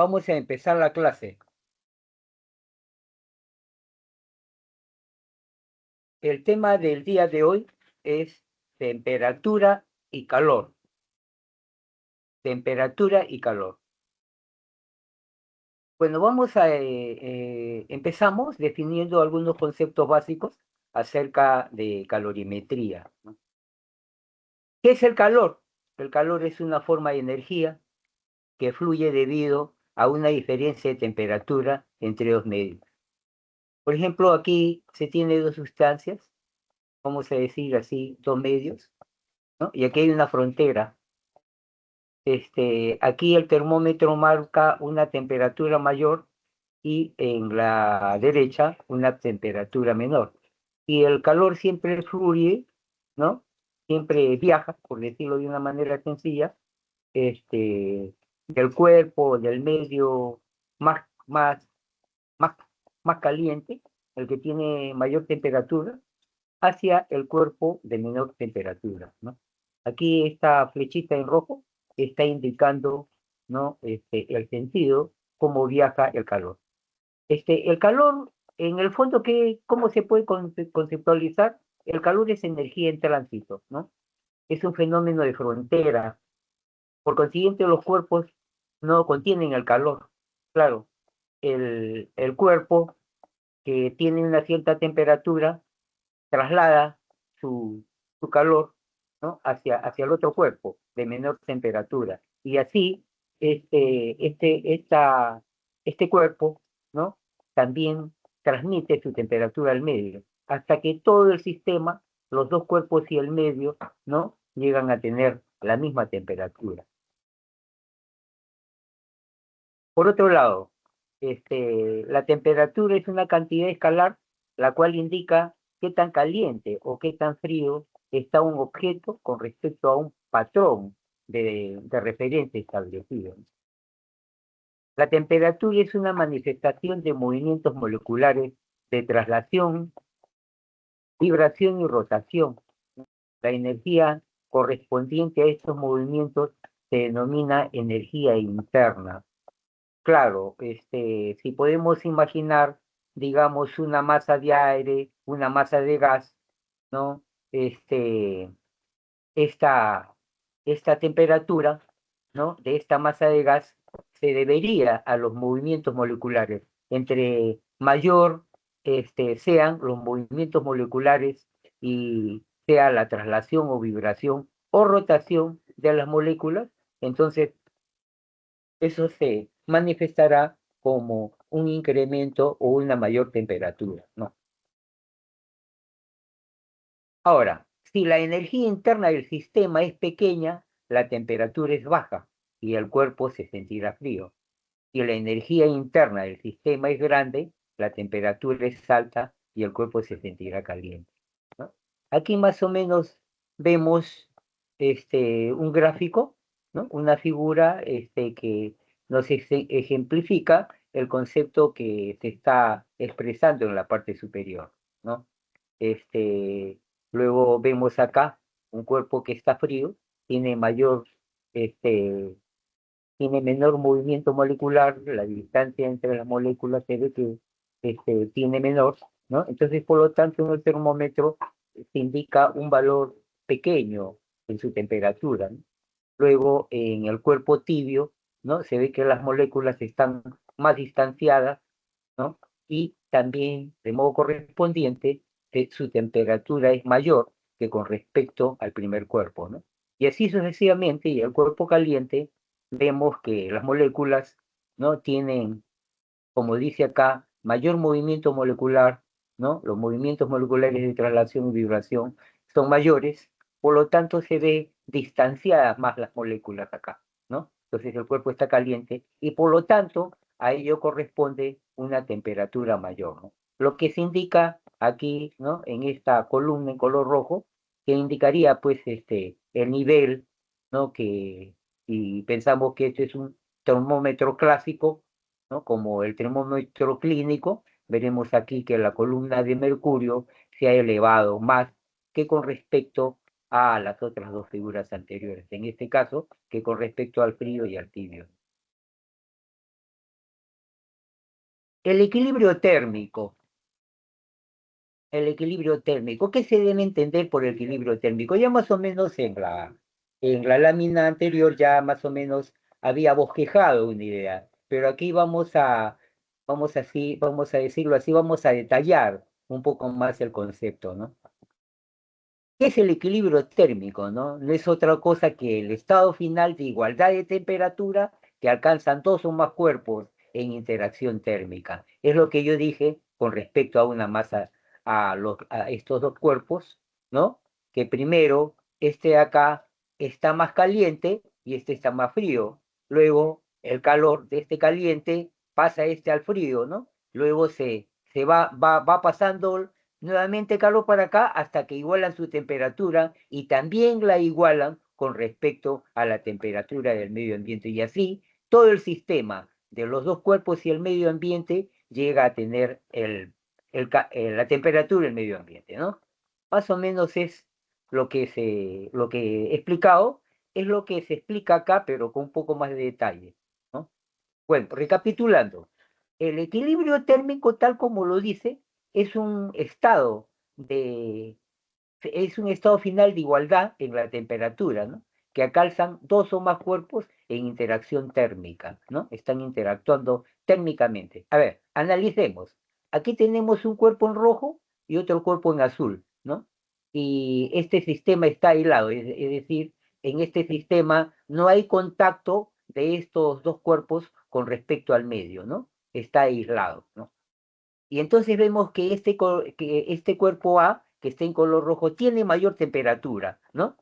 Vamos a empezar la clase. El tema del día de hoy es temperatura y calor. Temperatura y calor. Bueno, empezamos definiendo algunos conceptos básicos acerca de calorimetría, ¿no? ¿Qué es el calor? El calor es una forma de energía que fluye debido a una diferencia de temperatura entre dos medios. Por ejemplo, aquí se tiene dos sustancias, vamos a decir así, dos medios, ¿no? Y aquí hay una frontera. Aquí el termómetro marca una temperatura mayor y en la derecha una temperatura menor. Y el calor siempre fluye, ¿no? Siempre viaja, por decirlo de una manera sencilla, del cuerpo, del medio más, más, más, más caliente, el que tiene mayor temperatura, hacia el cuerpo de menor temperatura, ¿no? Aquí esta flechita en rojo está indicando, ¿no? El sentido, cómo viaja el calor. El calor, en el fondo, ¿cómo se puede conceptualizar? El calor es energía en tránsito, ¿no? Es un fenómeno de frontera. Por consiguiente, los cuerpos no contienen el calor. Claro, el cuerpo que tiene una cierta temperatura traslada su, su calor, ¿no? hacia el otro cuerpo de menor temperatura. Y así, este cuerpo, ¿no? También transmite su temperatura al medio, hasta que todo el sistema, los dos cuerpos y el medio, ¿no? Llegan a tener la misma temperatura. Por otro lado, la temperatura es una cantidad escalar, la cual indica qué tan caliente o qué tan frío está un objeto con respecto a un patrón de referencia establecido. La temperatura es una manifestación de movimientos moleculares de traslación, vibración y rotación. La energía correspondiente a estos movimientos se denomina energía interna. Claro, si podemos imaginar, digamos, una masa de aire, una masa de gas, ¿no? Este, esta, esta temperatura, ¿no? De esta masa de gas se debería a los movimientos moleculares. Entre mayor, sean los movimientos moleculares y sea la traslación o vibración o rotación de las moléculas, entonces eso se manifestará como un incremento o una mayor temperatura, ¿no? Ahora, si la energía interna del sistema es pequeña, la temperatura es baja y el cuerpo se sentirá frío. Si la energía interna del sistema es grande, la temperatura es alta y el cuerpo se sentirá caliente, ¿no? Aquí más o menos vemos un gráfico, ¿no? Una figura que nos ejemplifica el concepto que se está expresando en la parte superior, ¿no? Este, Luego vemos acá un cuerpo que está frío, tiene mayor, este, tiene menor movimiento molecular, la distancia entre las moléculas se ve que tiene menor, ¿no? Entonces, por lo tanto, en el termómetro se indica un valor pequeño en su temperatura, ¿no? Luego, en el cuerpo tibio, ¿no? Se ve que las moléculas están más distanciadas, ¿no? Y también, de modo correspondiente, su temperatura es mayor que con respecto al primer cuerpo, ¿no? Y así sucesivamente, y el cuerpo caliente, vemos que las moléculas, ¿no? Tienen, como dice acá, mayor movimiento molecular, ¿no? Los movimientos moleculares de traslación y vibración son mayores, por lo tanto se ve distanciadas más las moléculas acá, ¿no? Entonces el cuerpo está caliente y por lo tanto a ello corresponde una temperatura mayor, ¿no? Lo que se indica aquí, ¿no? En esta columna en color rojo, que indicaría pues el nivel, ¿no? Que si pensamos que este es un termómetro clásico, ¿no? Como el termómetro clínico, veremos aquí que la columna de mercurio se ha elevado más que con respecto a las otras dos figuras anteriores, en este caso, que con respecto al frío y al tibio. El equilibrio térmico. El equilibrio térmico. ¿Qué se debe entender por equilibrio térmico? Ya más o menos en la lámina anterior ya más o menos había bosquejado una idea, pero aquí vamos a decirlo así, vamos a detallar un poco más el concepto, ¿no? ¿Qué es el equilibrio térmico, no? No es otra cosa que el estado final de igualdad de temperatura que alcanzan dos o más cuerpos en interacción térmica. Es lo que yo dije con respecto a una masa, a estos dos cuerpos, ¿no? Que primero este de acá está más caliente y este está más frío. Luego el calor de este caliente pasa este al frío, ¿no? Luego va pasando nuevamente calor para acá hasta que igualan su temperatura y también la igualan con respecto a la temperatura del medio ambiente. Y así todo el sistema de los dos cuerpos y el medio ambiente llega a tener la temperatura del medio ambiente, ¿no? Más o menos es lo que he explicado, es lo que se explica acá, pero con un poco más de detalle, ¿no? Bueno, recapitulando, el equilibrio térmico, tal como lo dice, es un estado de, es un estado final de igualdad en la temperatura, ¿no? Que alcanzan dos o más cuerpos en interacción térmica, ¿no? Están interactuando térmicamente. A ver, analicemos. Aquí tenemos un cuerpo en rojo y otro cuerpo en azul, ¿no? Y este sistema está aislado, es decir, en este sistema no hay contacto de estos dos cuerpos con respecto al medio, ¿no? Está aislado, ¿no? Y entonces vemos que que este cuerpo A, que está en color rojo, tiene mayor temperatura, ¿no?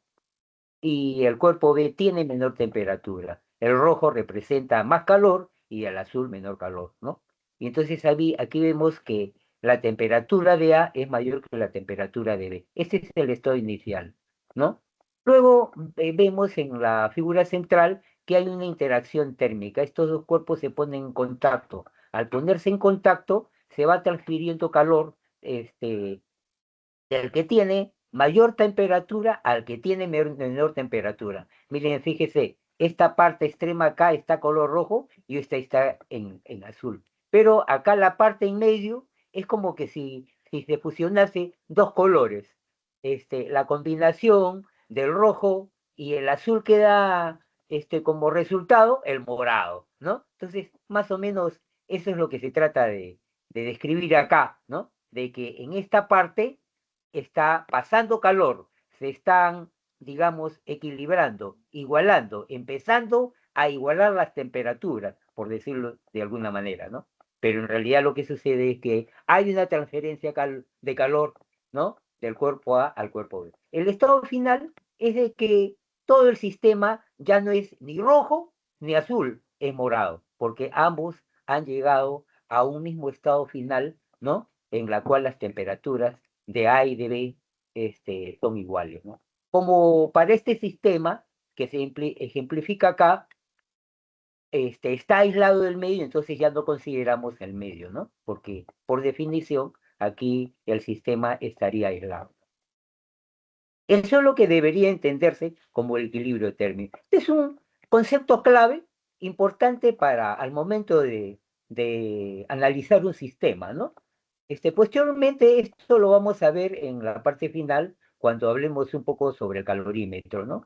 Y el cuerpo B tiene menor temperatura. El rojo representa más calor y el azul menor calor, ¿no? Y entonces aquí vemos que la temperatura de A es mayor que la temperatura de B. Ese es el estado inicial, ¿no? Luego vemos en la figura central que hay una interacción térmica. Estos dos cuerpos se ponen en contacto. Al ponerse en contacto, se va transfiriendo calor, del que tiene mayor temperatura al que tiene menor temperatura. Miren, fíjese, esta parte extrema acá está color rojo y esta está en azul. Pero acá la parte en medio es como que si se fusionase dos colores. La combinación del rojo y el azul queda como resultado el morado, ¿no? Entonces, más o menos eso es lo que se trata de describir acá, ¿no? De que en esta parte está pasando calor, se están, digamos, equilibrando, igualando, empezando a igualar las temperaturas, por decirlo de alguna manera, ¿no? Pero en realidad lo que sucede es que hay una transferencia de calor, ¿no? Del cuerpo A al cuerpo B. El estado final es de que todo el sistema ya no es ni rojo ni azul, es morado, porque ambos han llegado a un mismo estado final, ¿no? En la cual las temperaturas de A y de B son iguales, ¿no? Como para este sistema que se ejemplifica acá, está aislado del medio, entonces ya no consideramos el medio, ¿no? Porque por definición aquí el sistema estaría aislado. Eso es lo que debería entenderse como el equilibrio térmico. Este es un concepto clave, importante para al momento de analizar un sistema, ¿no? Posteriormente, esto lo vamos a ver en la parte final cuando hablemos un poco sobre el calorímetro, ¿no?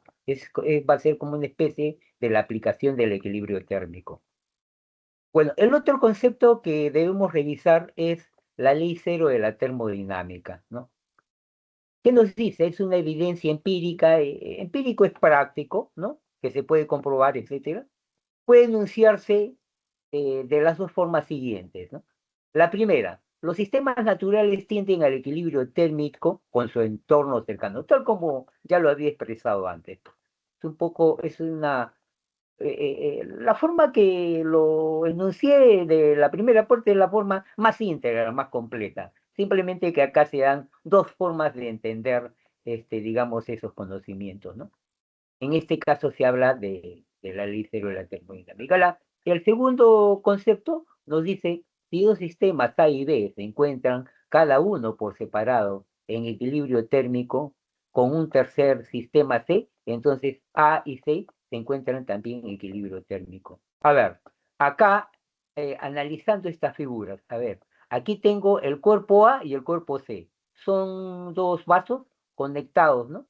Va a ser como una especie de la aplicación del equilibrio térmico. Bueno, el otro concepto que debemos revisar es la ley cero de la termodinámica, ¿no? ¿Qué nos dice? Es una evidencia empírica, empírico es práctico, ¿no? Que se puede comprobar, etcétera. Puede enunciarse de las dos formas siguientes, ¿no? La primera, los sistemas naturales tienden al equilibrio térmico con su entorno cercano, tal como ya lo había expresado antes. Es un poco, es una, la forma que lo enuncié de la primera parte es la forma más íntegra, más completa. Simplemente que acá se dan dos formas de entender, digamos, esos conocimientos, ¿no? En este caso se habla de la ley cero de la termodinámica. El segundo concepto nos dice, si dos sistemas A y B se encuentran cada uno por separado en equilibrio térmico con un tercer sistema C, entonces A y C se encuentran también en equilibrio térmico. A ver, acá analizando estas figuras. A ver, aquí tengo el cuerpo A y el cuerpo C. Son dos vasos conectados, ¿no?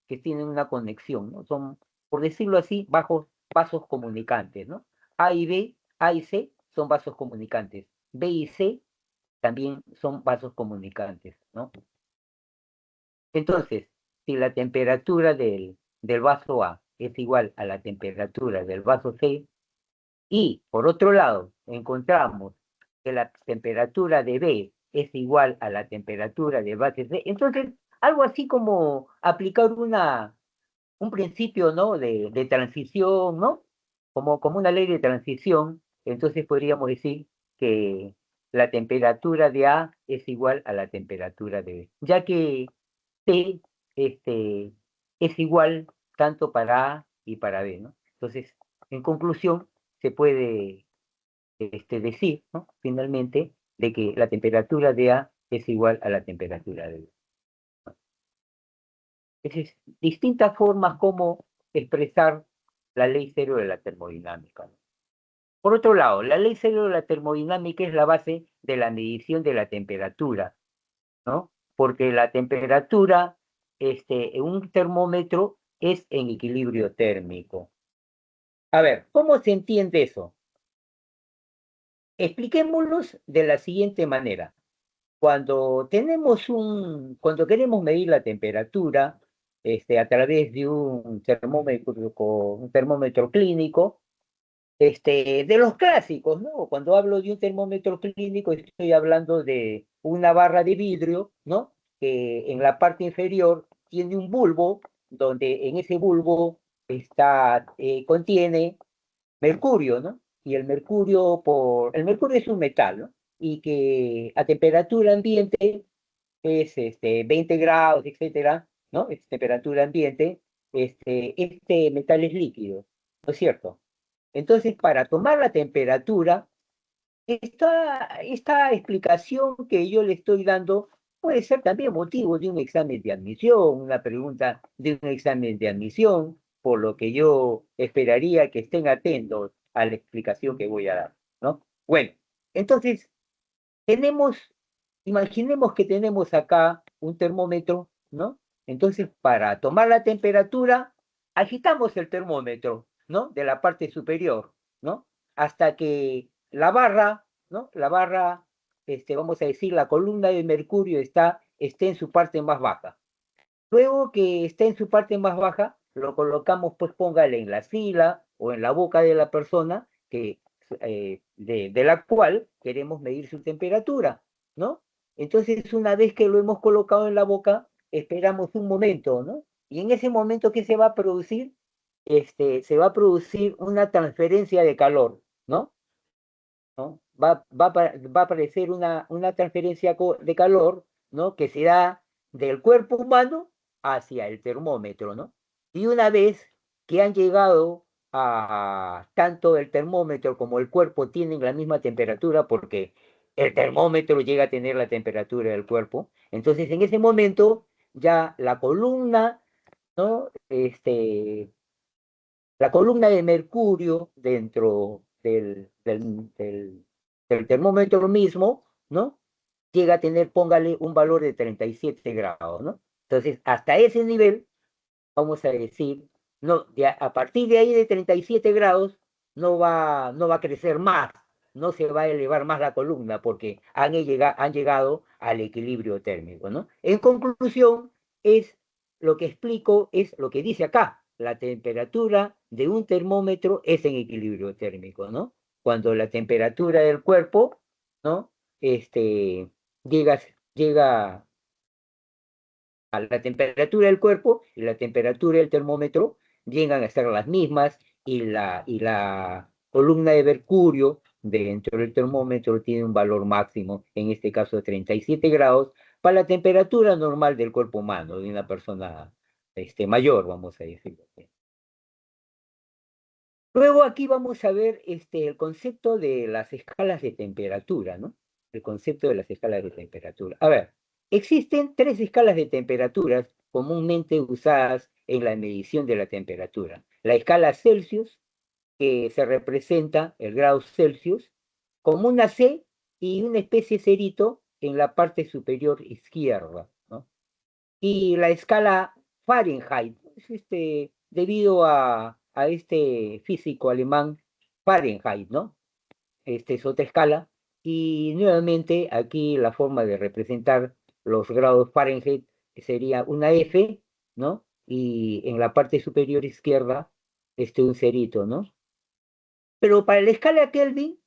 Que tienen una conexión, ¿no? Son, por decirlo así, vasos comunicantes, ¿no? A y B, A y C son vasos comunicantes. B y C también son vasos comunicantes, ¿no? Entonces, si la temperatura del vaso A es igual a la temperatura del vaso C, y por otro lado, encontramos que la temperatura de B es igual a la temperatura de base C, entonces algo así como aplicar un principio, ¿no? De transición, ¿no? Como una ley de transición, entonces podríamos decir que la temperatura de A es igual a la temperatura de B, ya que T es igual tanto para A y para B, ¿no? Entonces, en conclusión, se puede decir, ¿no? Finalmente, de que la temperatura de A es igual a la temperatura de B. Es distintas formas como expresar la ley cero de la termodinámica, ¿no? Por otro lado, la ley cero de la termodinámica es la base de la medición de la temperatura, ¿no? Porque la temperatura en un termómetro es en equilibrio térmico. A ver, ¿cómo se entiende eso? Expliquémoslos de la siguiente manera. Cuando queremos medir la temperatura, a través de un termómetro clínico, de los clásicos, ¿no? Cuando hablo de un termómetro clínico, estoy hablando de una barra de vidrio, ¿no? Que en la parte inferior tiene un bulbo, donde en ese bulbo contiene mercurio, ¿no? Y el mercurio es un metal, ¿no? Y que a temperatura ambiente es 20 grados, etcétera, ¿no? Es temperatura ambiente, este metal es líquido, ¿no es cierto? Entonces, para tomar la temperatura, esta explicación que yo le estoy dando puede ser también motivo de un examen de admisión, una pregunta de un examen de admisión, por lo que yo esperaría que estén atentos a la explicación que voy a dar, ¿no? Bueno, entonces, tenemos, imaginemos que tenemos acá un termómetro, ¿no? Entonces, para tomar la temperatura, agitamos el termómetro, ¿no? De la parte superior, ¿no? Hasta que la barra, ¿no? La barra, vamos a decir, la columna de mercurio esté en su parte más baja. Luego que esté en su parte más baja, lo colocamos, pues póngale en la sila o en la boca de la persona de la cual queremos medir su temperatura, ¿no? Entonces, una vez que lo hemos colocado en la boca, esperamos un momento, ¿no? Y en ese momento, ¿qué se va a producir? Se va a producir una transferencia de calor, ¿no? ¿No? Va a aparecer una transferencia de calor, ¿no? Que se da del cuerpo humano hacia el termómetro, ¿no? Y una vez que han llegado a tanto el termómetro como el cuerpo tienen la misma temperatura, porque el termómetro llega a tener la temperatura del cuerpo, entonces en ese momento ya la columna, ¿no? La columna de mercurio dentro del termómetro mismo, ¿no? Llega a tener, póngale, un valor de 37 grados, ¿no? Entonces, hasta ese nivel, vamos a decir, no, a partir de ahí de 37 grados, no va a crecer más, no se va a elevar más la columna, porque han llegado al equilibrio térmico, ¿no? En conclusión, lo que explico es lo que dice acá, la temperatura de un termómetro es en equilibrio térmico, ¿no? Cuando la temperatura del cuerpo, ¿no? Llega, llega a la temperatura del cuerpo y la temperatura del termómetro llegan a ser las mismas y la columna de mercurio dentro del termómetro tiene un valor máximo, en este caso de 37 grados, para la temperatura normal del cuerpo humano, de una persona mayor, vamos a decirlo. Luego aquí vamos a ver el concepto de las escalas de temperatura, ¿no? El concepto de las escalas de temperatura. A ver, existen tres escalas de temperaturas comúnmente usadas en la medición de la temperatura. La escala Celsius, que se representa el grado Celsius, como una C y una especie de cerito en la parte superior izquierda, ¿no? Y la escala Fahrenheit, es debido a este físico alemán Fahrenheit, ¿no? Es otra escala. Y nuevamente aquí la forma de representar los grados Fahrenheit sería una F, ¿no? Y en la parte superior izquierda, un cerito, ¿no? Pero para la escala Kelvin,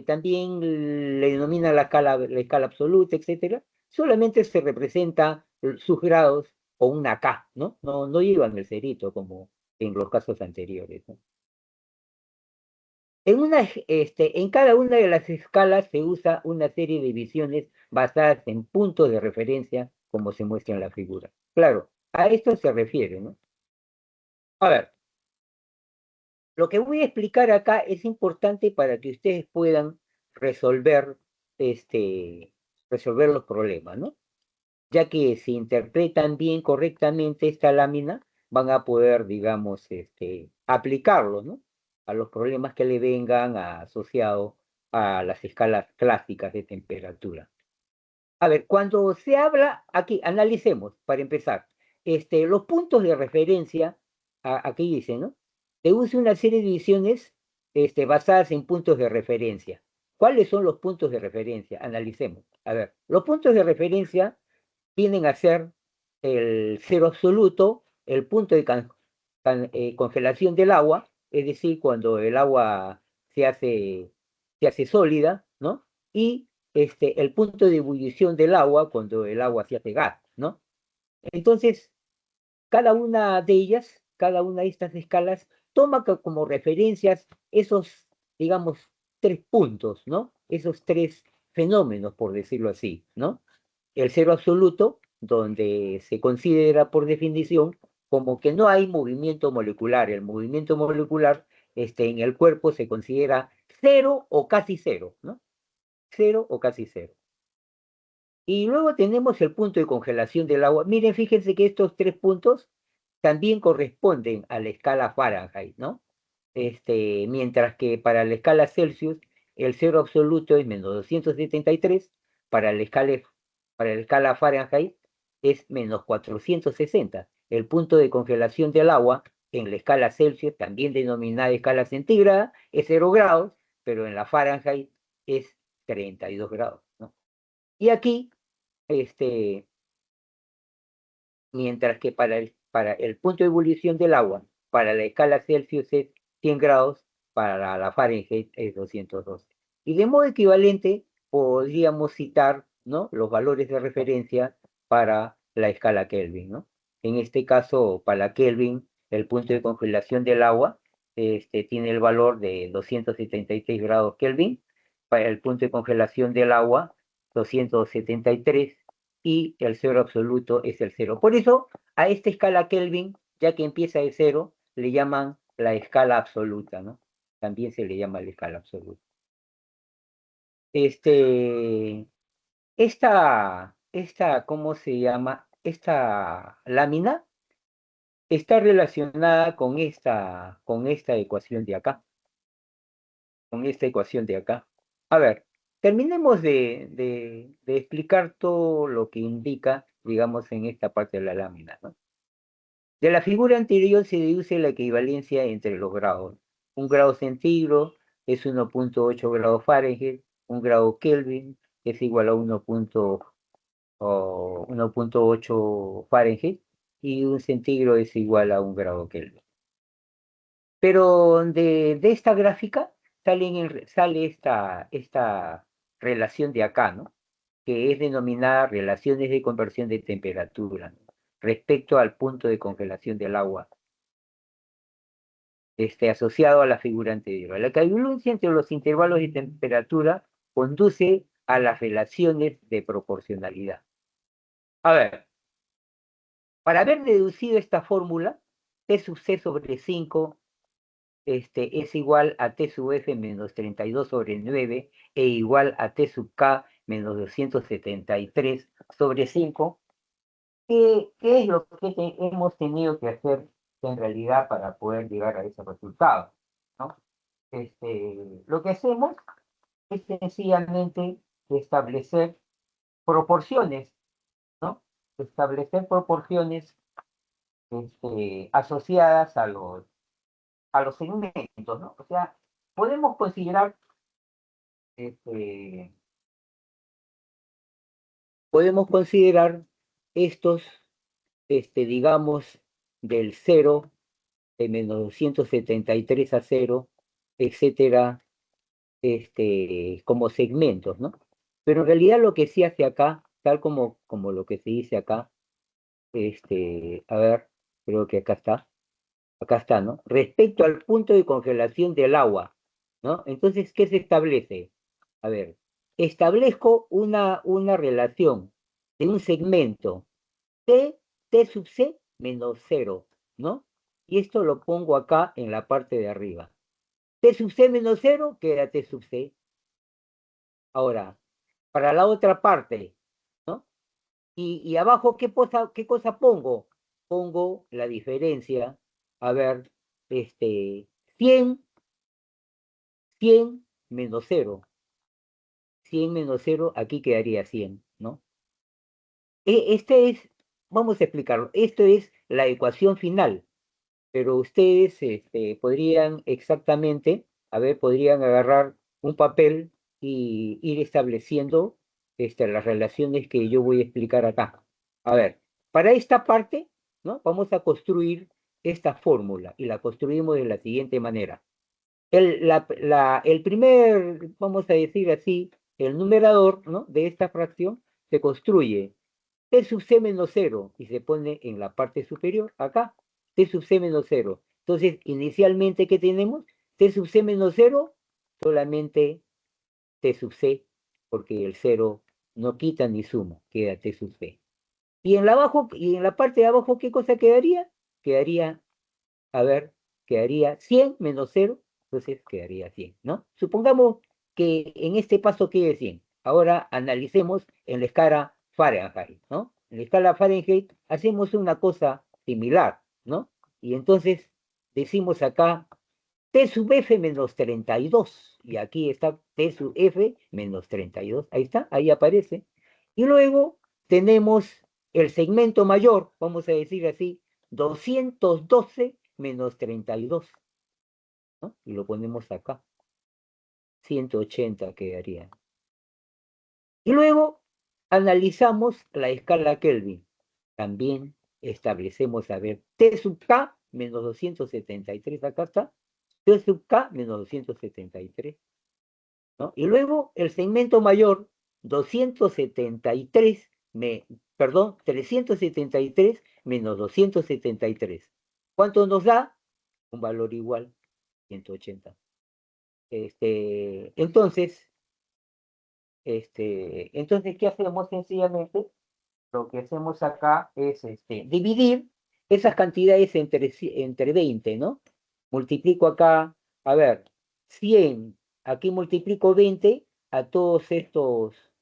también le denomina la escala absoluta, etcétera. Solamente se representa sus grados con una K, ¿no? No llevan el cerito como en los casos anteriores, ¿no? En cada una de las escalas se usa una serie de divisiones basadas en puntos de referencia, como se muestra en la figura. Claro, a esto se refiere, ¿no? A ver, lo que voy a explicar acá es importante para que ustedes puedan resolver, resolver los problemas, ¿no? Ya que si interpretan bien correctamente esta lámina, van a poder, digamos, aplicarlo, ¿no? A los problemas que le vengan asociados a las escalas clásicas de temperatura. A ver, cuando se habla, aquí, analicemos, para empezar, los puntos de referencia, aquí dice, ¿no? Se usa una serie de divisiones, basadas en puntos de referencia. ¿Cuáles son los puntos de referencia? Analicemos. A ver, los puntos de referencia vienen a ser el cero absoluto, el punto de congelación del agua, es decir, cuando el agua se hace sólida, ¿no? Y el punto de ebullición del agua cuando el agua se hace gas, ¿no? Entonces, cada una de ellas, cada una de estas escalas, toma como referencias esos, digamos, tres puntos, ¿no? Esos tres fenómenos, por decirlo así, ¿no? El cero absoluto, donde se considera por definición como que no hay movimiento molecular. El movimiento molecular en el cuerpo se considera cero o casi cero, ¿no? Cero o casi cero. Y luego tenemos el punto de congelación del agua. Miren, fíjense que estos tres puntos también corresponden a la escala Fahrenheit, ¿no? Mientras que para la escala Celsius el cero absoluto es menos 273, para para la escala Fahrenheit es menos 460. El punto de congelación del agua en la escala Celsius, también denominada escala centígrada, es 0 grados, pero en la Fahrenheit es 32 grados, ¿no? Y aquí, este, mientras que para el punto de ebullición del agua, para la escala Celsius es 100 grados, para la Fahrenheit es 212. Y de modo equivalente podríamos citar, ¿no?, los valores de referencia para la escala Kelvin, ¿no? En este caso, para Kelvin, el punto de congelación del agua tiene el valor de 276 grados Kelvin, para el punto de congelación del agua, 273, y el cero absoluto es el cero. Por eso, a esta escala Kelvin, ya que empieza de cero, le llaman la escala absoluta, ¿no? También se le llama la escala absoluta. Este, ¿Cómo se llama? Esta lámina está relacionada con esta ecuación de acá, con esta ecuación de acá. A ver, terminemos de explicar todo lo que indica, digamos, en esta parte de la lámina, ¿no? De la figura anterior se deduce la equivalencia entre los grados. Un grado centígrado es 1,8 grados Fahrenheit, un grado Kelvin es igual a 1,8 Fahrenheit y un centígrado es igual a un grado Kelvin. Pero de esta gráfica sale esta relación de acá, ¿no? Que es denominada relaciones de conversión de temperatura, ¿no?, respecto al punto de congelación del agua, asociado a la figura anterior. La equivalencia entre los intervalos de temperatura conduce a las relaciones de proporcionalidad. A ver, para haber deducido esta fórmula, T sub C sobre 5 es igual a T sub F menos 32 sobre 9 e igual a T sub K menos 273 sobre 5. ¿Qué es lo que hemos tenido que hacer en realidad para poder llegar a ese resultado, ¿no? Lo que hacemos es sencillamente establecer proporciones, ¿no? Establecer proporciones asociadas a los segmentos, ¿no? O sea, podemos considerar, este, podemos considerar estos, digamos, del cero de -273 a cero, etcétera, como segmentos, ¿no? Pero en realidad lo que se hace acá, tal como lo que se dice acá, a ver, creo que acá está, ¿no? Respecto al punto de congelación del agua, ¿no? Entonces, ¿qué se establece? A ver, establezco una relación de un segmento T, T sub C menos cero, ¿no? Y esto lo pongo acá en la parte de arriba. T sub C menos cero queda T sub C. Ahora, para la otra parte, ¿no? Y abajo, qué cosa pongo? Pongo la diferencia, a ver, 100, 100 menos cero. 100 menos cero, aquí quedaría 100, ¿no? Este es, vamos a explicarlo, esto es la ecuación final, pero ustedes podrían exactamente, a ver, podrían agarrar un papel y ir estableciendo las relaciones que yo voy a explicar acá. A ver, para esta parte, ¿no? Vamos a construir esta fórmula y la construimos de la siguiente manera. El primer, vamos a decir así, el numerador, ¿no? De esta fracción se construye T sub C menos cero y se pone en la parte superior, acá, T sub C menos cero. Entonces, inicialmente, ¿qué tenemos? T sub C menos cero, solamente T sub C, porque el cero no quita ni suma, queda T sub C. Y en la parte de abajo, ¿qué cosa quedaría? Quedaría, a ver, quedaría 100 menos cero, entonces quedaría 100, ¿no? Supongamos que en este paso quede 100. Ahora analicemos en la escala Fahrenheit, ¿no? En la escala Fahrenheit hacemos una cosa similar, ¿no? Y entonces decimos acá T sub F menos 32. Y aquí está T sub F menos 32. Ahí está, ahí aparece. Y luego tenemos el segmento mayor, vamos a decir así, 212 menos 32, ¿no? Y lo ponemos acá. 180 quedaría. Y luego analizamos la escala Kelvin. También establecemos, a ver, T sub K menos 273, acá está. T sub K menos 273, ¿no? Y luego el segmento mayor, 273, perdón, 373 menos 273. ¿Cuánto nos da? Un valor igual, 180. Entonces, entonces, ¿qué hacemos sencillamente? Lo que hacemos acá es dividir esas cantidades entre 20, ¿no? Multiplico acá, a ver, 100, aquí multiplico 20 a todos estos,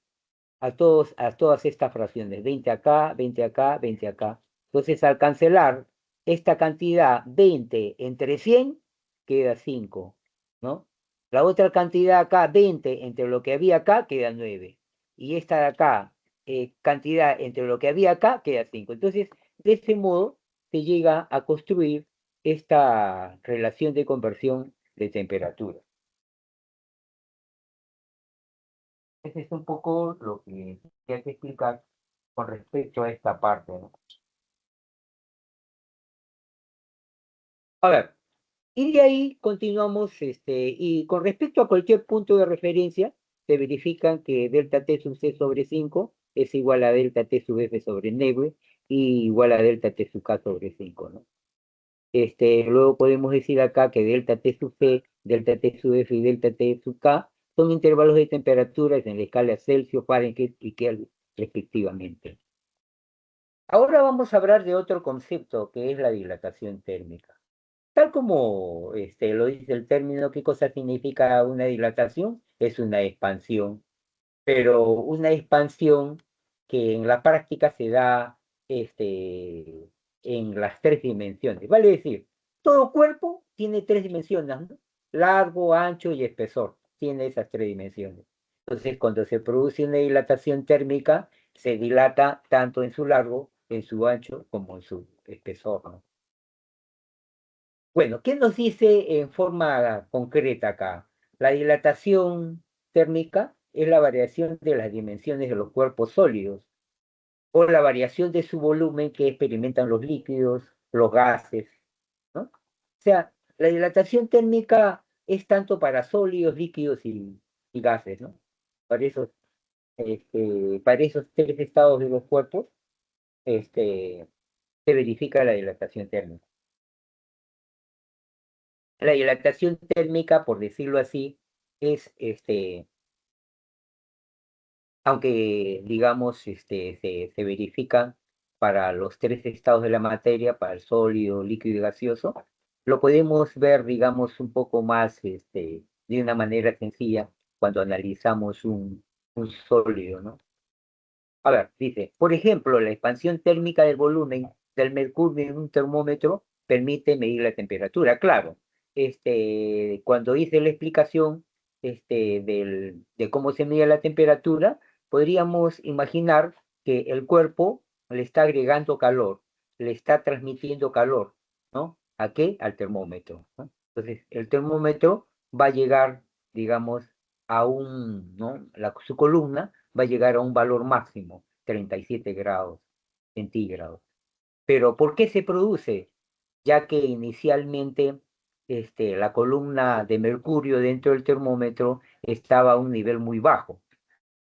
a todas estas fracciones, 20 acá, 20 acá, 20 acá. Entonces, al cancelar esta cantidad 20 entre 100, queda 5, ¿no? La otra cantidad acá, 20 entre lo que había acá, queda 9. Y esta de acá, cantidad entre lo que había acá, queda 5. Entonces, de ese modo, se llega a construir esta relación de conversión de temperatura. Ese es un poco lo que hay que explicar con respecto a esta parte, ¿no? A ver, y de ahí continuamos, y con respecto a cualquier punto de referencia, se verifican que delta T sub C sobre 5 es igual a delta T sub F sobre Neue y igual a delta T sub K sobre 5, ¿no? Luego podemos decir acá que delta T sub C, delta T sub F y delta T sub K son intervalos de temperaturas en la escala Celsius, Fahrenheit y Kelvin, respectivamente. Ahora vamos a hablar de otro concepto que es la dilatación térmica. Tal como lo dice el término, ¿qué cosa significa una dilatación? Es una expansión, pero una expansión que en la práctica se da en las tres dimensiones. Vale decir, todo cuerpo tiene tres dimensiones, ¿no? Largo, ancho y espesor. tiene esas tres dimensiones. Entonces, cuando se produce una dilatación térmica, se dilata tanto en su largo, en su ancho, como en su espesor, ¿no? Bueno, ¿qué nos dice en forma concreta acá? La dilatación térmica es la variación de las dimensiones de los cuerpos sólidos o la variación de su volumen que experimentan los líquidos, los gases, ¿no? O sea, la dilatación térmica es tanto para sólidos, líquidos y gases, ¿no? Para esos, para esos tres estados de los cuerpos, este, se verifica la dilatación térmica. La dilatación térmica, por decirlo así, es, aunque digamos, se verifica para los tres estados de la materia, para el sólido, líquido y gaseoso, lo podemos ver, digamos, un poco más, de una manera sencilla cuando analizamos un sólido, ¿no? A ver, dice, por ejemplo, la expansión térmica del volumen del mercurio en un termómetro permite medir la temperatura. Claro, cuando hice la explicación, de cómo se mide la temperatura, podríamos imaginar que el cuerpo le está agregando calor, le está transmitiendo calor, ¿no? ¿A qué? Al termómetro, ¿no? Entonces, el termómetro va a llegar, digamos, ¿no? Su columna va a llegar a un valor máximo, 37 grados centígrados. Pero ¿por qué se produce? Ya que inicialmente la columna de mercurio dentro del termómetro estaba a un nivel muy bajo.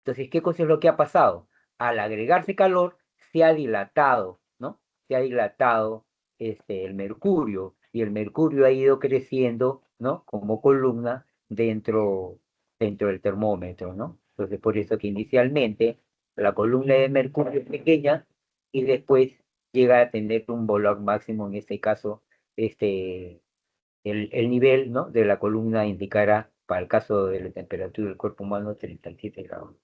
Entonces, ¿qué cosa es lo que ha pasado? Al agregarse calor, se ha dilatado, ¿no? Se ha dilatado el mercurio y el mercurio ha ido creciendo, ¿no? Como columna dentro del termómetro, ¿no? Entonces, por eso que inicialmente la columna de mercurio es pequeña y después llega a tener un valor máximo, en este caso, el nivel, ¿no? De la columna indicará, para el caso de la temperatura del cuerpo humano, 37 grados.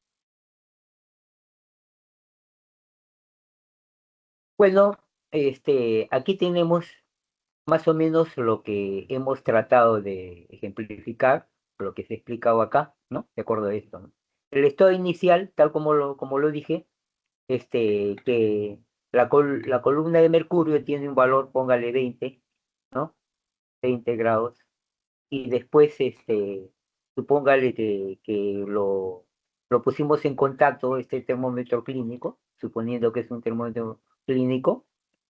Bueno, aquí tenemos más o menos lo que hemos tratado de ejemplificar, lo que se ha explicado acá, ¿no? De acuerdo a esto, ¿no? El estado inicial, tal como lo dije, que la columna de mercurio tiene un valor, póngale 20, ¿no? 20 grados, y después, supóngale que lo pusimos en contacto, este termómetro clínico, suponiendo que es un termómetro clínico,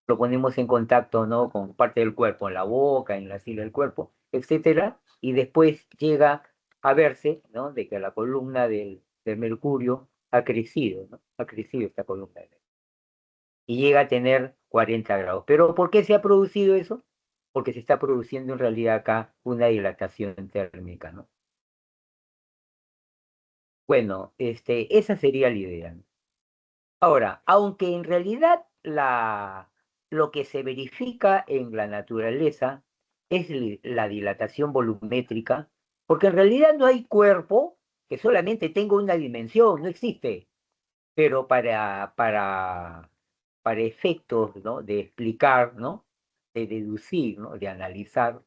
lo ponemos en contacto, ¿no? Con parte del cuerpo, en la boca, en la axila del cuerpo, etcétera, y después llega a verse, ¿no? De que la columna del mercurio ha crecido, ¿no? Ha crecido esta columna y llega a tener 40 grados. ¿Pero por qué se ha producido eso? Porque se está produciendo en realidad acá una dilatación térmica, ¿no? Bueno, esa sería la idea, ¿no? Ahora, aunque en realidad lo que se verifica en la naturaleza es la dilatación volumétrica, porque en realidad no hay cuerpo que solamente tenga una dimensión, no existe. Pero para efectos, ¿no? De explicar, ¿no? De deducir, ¿no? De analizar,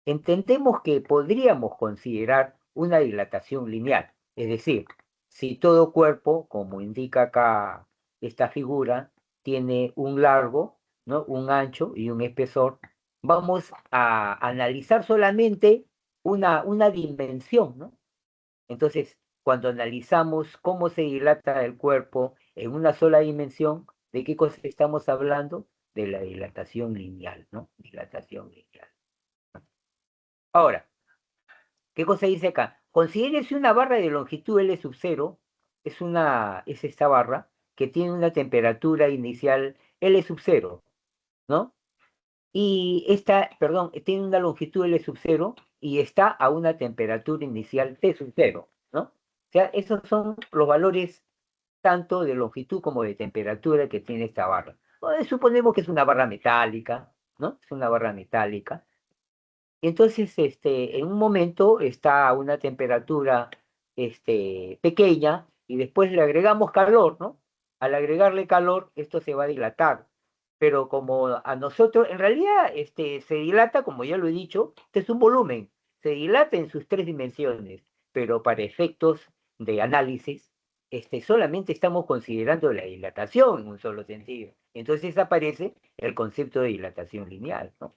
entendemos que podríamos considerar una dilatación lineal. Es decir, si todo cuerpo, como indica acá esta figura, tiene un largo, ¿no? Un ancho y un espesor, vamos a analizar solamente una dimensión, ¿no? Entonces, cuando analizamos cómo se dilata el cuerpo en una sola dimensión, ¿de qué cosa estamos hablando? De la dilatación lineal, ¿no? Dilatación lineal. Ahora, ¿qué cosa dice acá? Considérese una barra de longitud L sub 0, es esta barra que tiene una temperatura inicial L sub 0, ¿no? Y esta, perdón, tiene una longitud L sub 0 y está a una temperatura inicial T sub 0, ¿no? O sea, esos son los valores tanto de longitud como de temperatura que tiene esta barra. Suponemos que es una barra metálica, ¿no? Es una barra metálica. Entonces, en un momento está a una temperatura, pequeña y después le agregamos calor, ¿no? Al agregarle calor, esto se va a dilatar. Pero como a nosotros, en realidad, se dilata, como ya lo he dicho, este es un volumen, se dilata en sus tres dimensiones. pero para efectos de análisis, solamente estamos considerando la dilatación en un solo sentido. Entonces aparece el concepto de dilatación lineal, ¿no?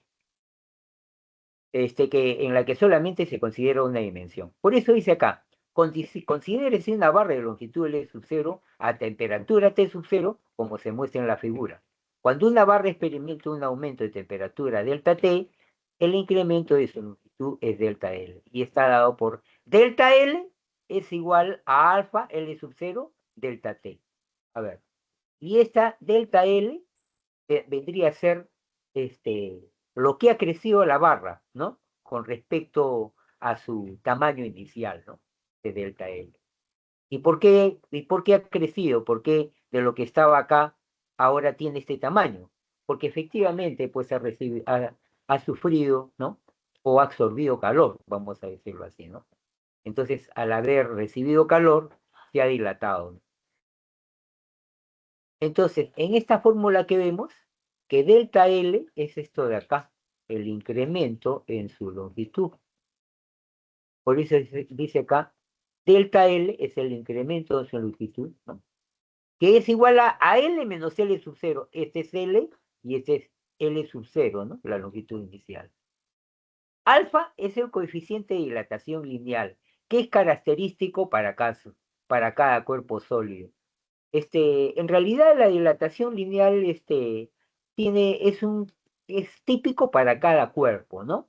En la que solamente se considera una dimensión. Por eso dice acá, considérese una barra de longitud L sub 0 a temperatura T sub 0, como se muestra en la figura. Cuando una barra experimenta un aumento de temperatura delta T, el incremento de su longitud es delta L, y está dado por delta L es igual a alfa L sub 0 delta T. A ver, y esta delta L vendría a ser lo que ha crecido la barra, ¿no? Con respecto a su tamaño inicial, ¿no? De delta L. ¿Y por qué ha crecido? ¿Por qué de lo que estaba acá ahora tiene este tamaño? Porque efectivamente, pues ha sufrido, ¿no? O ha absorbido calor, vamos a decirlo así, ¿no? Entonces, al haber recibido calor, se ha dilatado, ¿no? Entonces, en esta fórmula que vemos, que delta L es esto de acá, el incremento en su longitud. Por eso dice acá, delta L es el incremento en su longitud, ¿no? Que es igual a L menos L sub 0. Este es L y este es L sub 0, ¿no? La longitud inicial. Alfa es el coeficiente de dilatación lineal, que es característico para cada cuerpo sólido. En realidad la dilatación lineal es típico para cada cuerpo, ¿no?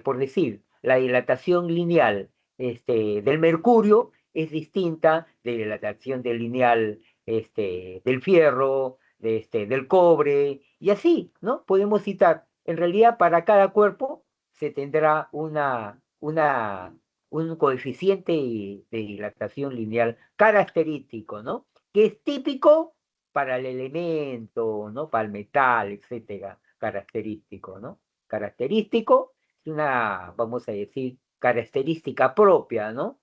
Por decir, la dilatación lineal del mercurio es distinta de la dilatación lineal del fierro, del cobre, y así, ¿no? Podemos citar, en realidad para cada cuerpo se tendrá un coeficiente de dilatación lineal característico, ¿no? Que es típico para el elemento, ¿no? Para el metal, etcétera, característico, ¿no? Característico es una, vamos a decir, característica propia, ¿no?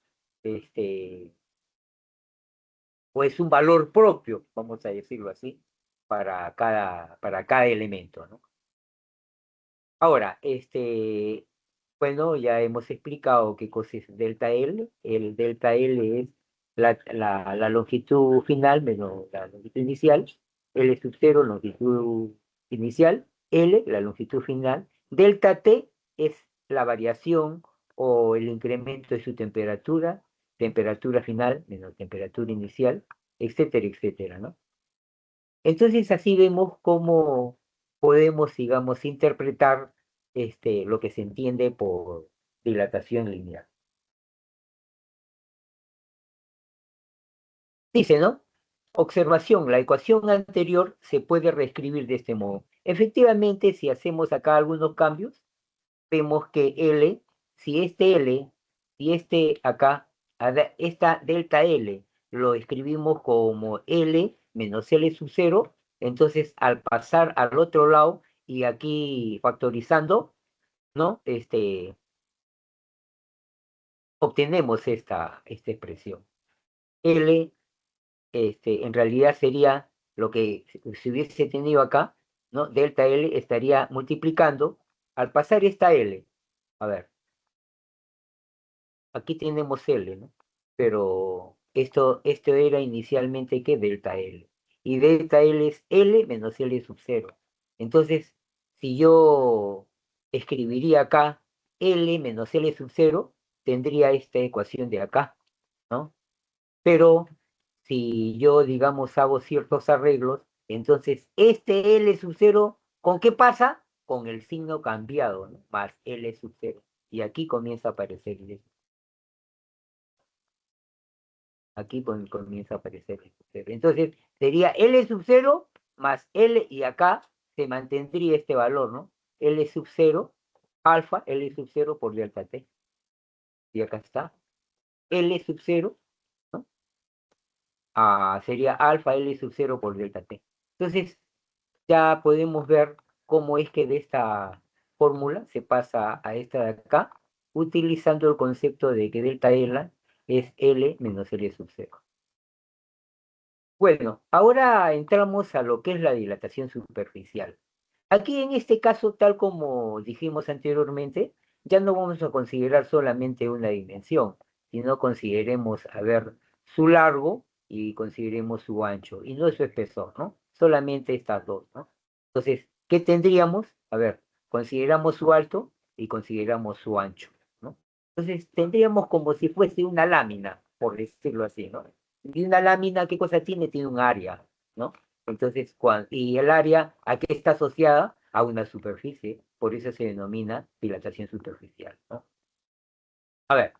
O es un valor propio, vamos a decirlo así, para cada elemento, ¿no? Ahora, bueno, ya hemos explicado qué cosa es delta L. El delta L es la longitud final menos la longitud inicial. L sub 0, longitud inicial. L, la longitud final. Delta T es la variación o el incremento de su temperatura, temperatura final menos temperatura inicial, etcétera, etcétera, ¿no? Entonces así vemos cómo podemos, digamos, interpretar lo que se entiende por dilatación lineal. Dice, ¿no? Observación, la ecuación anterior se puede reescribir de este modo. Efectivamente, si hacemos acá algunos cambios, vemos que L, si este acá, esta delta L, lo escribimos como L menos L sub 0, entonces al pasar al otro lado y aquí factorizando, ¿no? Obtenemos esta expresión. L, en realidad sería lo que si hubiese tenido acá, ¿no? Delta L estaría multiplicando al pasar esta L. A ver, aquí tenemos L, ¿no? Pero esto era inicialmente que delta L. Y delta L es L menos L sub 0. Entonces, si yo escribiría acá L menos L sub 0, tendría esta ecuación de acá, ¿no? Pero si yo, digamos, hago ciertos arreglos, entonces este L sub 0, ¿con qué pasa? Con el signo cambiado, ¿no? Más L sub 0. Y aquí comienza a aparecer L. Aquí comienza a aparecer L sub 0. Entonces sería L sub 0 más L, y acá se mantendría este valor, ¿no? L sub 0, alfa, L sub 0 por delta T. Y acá está. L sub 0, ¿no? Sería alfa L sub 0 por delta T. Entonces, ya podemos ver cómo es que de esta fórmula se pasa a esta de acá, utilizando el concepto de que delta L es L menos L sub 0. Bueno, ahora entramos a lo que es la dilatación superficial. Aquí en este caso, tal como dijimos anteriormente, ya no vamos a considerar solamente una dimensión, sino consideremos, a ver, su largo y consideremos su ancho, y no su espesor, ¿no? Solamente estas dos, ¿no? Entonces, ¿qué tendríamos? A ver, consideramos su alto y consideramos su ancho, ¿no? Entonces, tendríamos como si fuese una lámina, por decirlo así, ¿no? Y una lámina, ¿qué cosa tiene? Tiene un área, ¿no? Entonces, y el área, ¿a qué está asociada? A una superficie, por eso se denomina dilatación superficial, ¿no? A ver,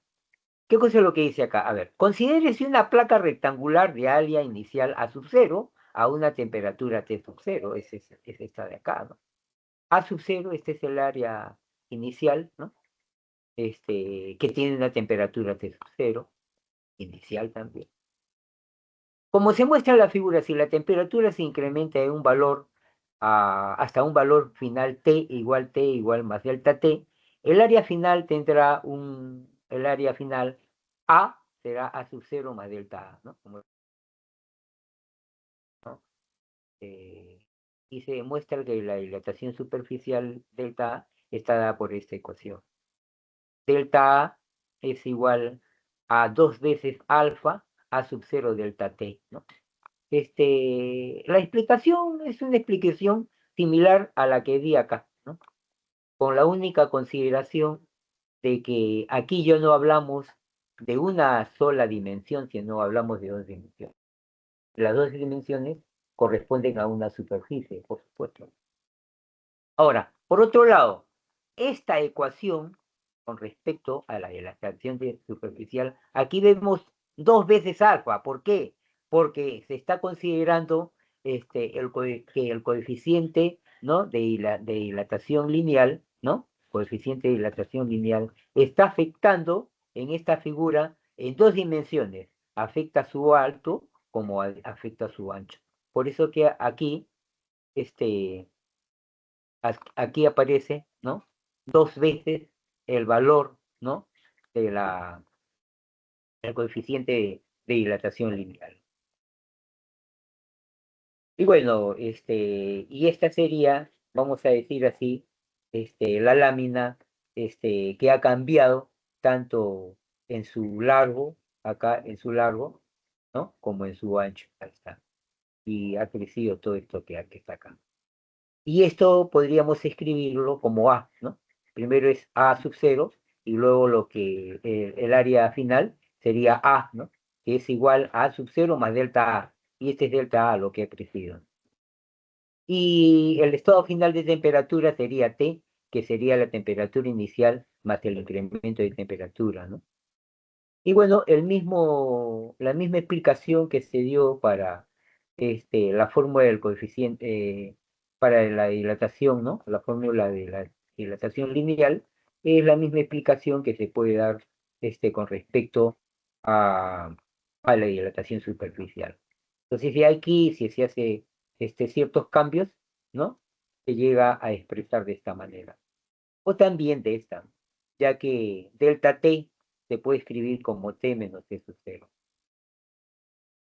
¿qué cosa es lo que dice acá? A ver, considérese una placa rectangular de área inicial A sub cero a una temperatura T sub cero, es esta de acá, ¿no? A sub cero, este es el área inicial, ¿no? Que tiene una temperatura T sub cero, inicial también. Como se muestra en la figura, si la temperatura se incrementa en un valor hasta un valor final T igual más delta T, el área final tendrá el área final A será A sub cero más delta A, ¿no? ¿No? Eh, y se demuestra que la dilatación superficial delta A está dada por esta ecuación. Delta A es igual a 2 veces alfa A sub cero delta T, ¿no? La explicación es una explicación similar a la que di acá, ¿no? Con la única consideración de que aquí yo no hablamos de una sola dimensión, sino hablamos de dos dimensiones. Las dos dimensiones corresponden a una superficie, por supuesto. Ahora, por otro lado, esta ecuación con respecto a la dilatación superficial, aquí vemos 2 veces alfa. ¿Por qué? Porque se está considerando que el coeficiente, ¿no? de dilatación lineal, ¿no? Coeficiente de dilatación lineal está afectando en esta figura en dos dimensiones. Afecta su alto como afecta su ancho. Por eso que aquí este, aquí aparece, ¿no? 2 veces el valor, ¿no? De el coeficiente de dilatación lineal. Y bueno, y esta sería, vamos a decir así, la lámina, que ha cambiado tanto en su largo, acá en su largo, ¿no? Como en su ancho, ahí está. Y ha crecido todo esto que está acá. Y esto podríamos escribirlo como A, ¿no? Primero es A sub cero y luego el área final sería A, ¿no? Que es igual a A sub cero más delta A. Y este es delta A lo que ha crecido. Y el estado final de temperatura sería T, que sería la temperatura inicial más el incremento de temperatura, ¿no? Y bueno, la misma explicación que se dio para la fórmula del coeficiente para la dilatación, ¿no? La fórmula de la dilatación lineal es la misma explicación que se puede dar con respecto a, a la dilatación superficial. Entonces, si se hace ciertos cambios, ¿no? Se llega a expresar de esta manera. O también de esta, ya que delta T se puede escribir como T menos T sub cero.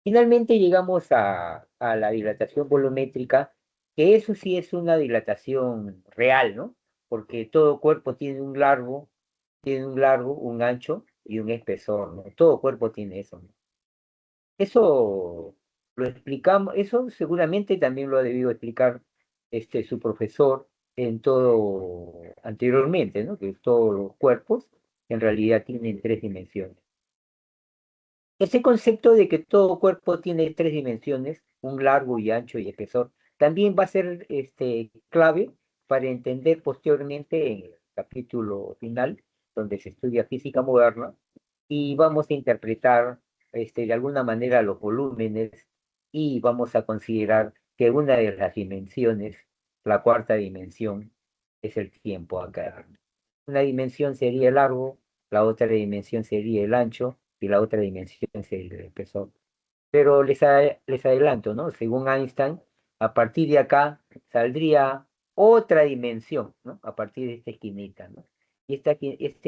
Finalmente llegamos a la dilatación volumétrica, que eso sí es una dilatación real, ¿no? Porque todo cuerpo tiene un largo, un ancho y un espesor, ¿no? Todo cuerpo tiene eso, ¿no? Eso lo explicamos, eso seguramente también lo ha debido explicar su profesor en todo anteriormente, ¿no? Que todos los cuerpos en realidad tienen tres dimensiones. Ese concepto de que todo cuerpo tiene tres dimensiones, un largo y ancho y espesor, también va a ser clave para entender posteriormente en el capítulo final, donde se estudia física moderna, y vamos a interpretar de alguna manera los volúmenes y vamos a considerar que una de las dimensiones, la cuarta dimensión, es el tiempo acá. Una dimensión sería el largo, la otra dimensión sería el ancho y la otra dimensión sería el espesor. Pero les adelanto, ¿no? Según Einstein, a partir de acá saldría otra dimensión, ¿no? A partir de esta esquinita, ¿no? Y esta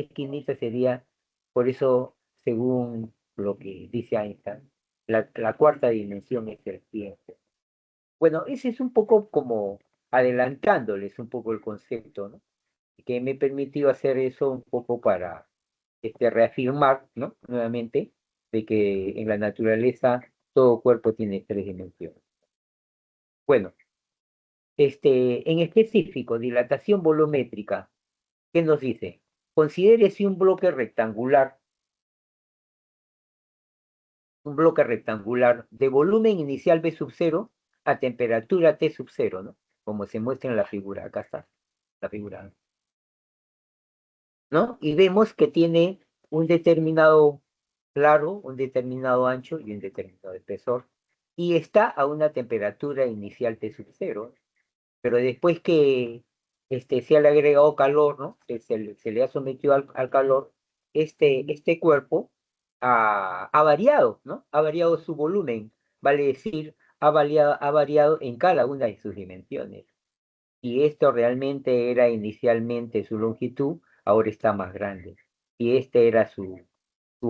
esquinita sería, por eso, según lo que dice Einstein, la cuarta dimensión es el tiempo. Bueno, ese es un poco como adelantándoles un poco el concepto, ¿no? Que me permitió hacer eso un poco reafirmar, ¿no? Nuevamente, de que en la naturaleza todo cuerpo tiene tres dimensiones. Bueno, en específico, dilatación volumétrica, ¿qué nos dice? Considérese un bloque rectangular de volumen inicial B sub 0 a temperatura T sub 0, ¿no? Como se muestra en la figura, acá está, la figura, ¿no? Y vemos que tiene un determinado largo, un determinado ancho y un determinado espesor. Y está a una temperatura inicial T sub 0, pero después que se le ha agregado calor, ¿no? Se le ha sometido al calor, este cuerpo ha variado, ¿no? Ha variado su volumen, vale decir, ha variado en cada una de sus dimensiones. Y esto realmente era inicialmente su longitud, ahora está más grande. Y este era su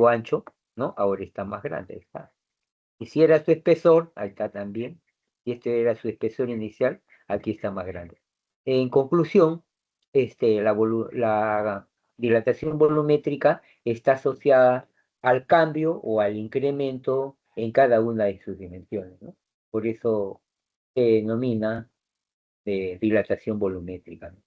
ancho, ¿no? Ahora está más grande, está. Y si era su espesor, ahí está también. Y este era su espesor inicial, aquí está más grande. En conclusión, la dilatación volumétrica está asociada al cambio o al incremento en cada una de sus dimensiones, ¿no? Por eso se denomina dilatación volumétrica, ¿no?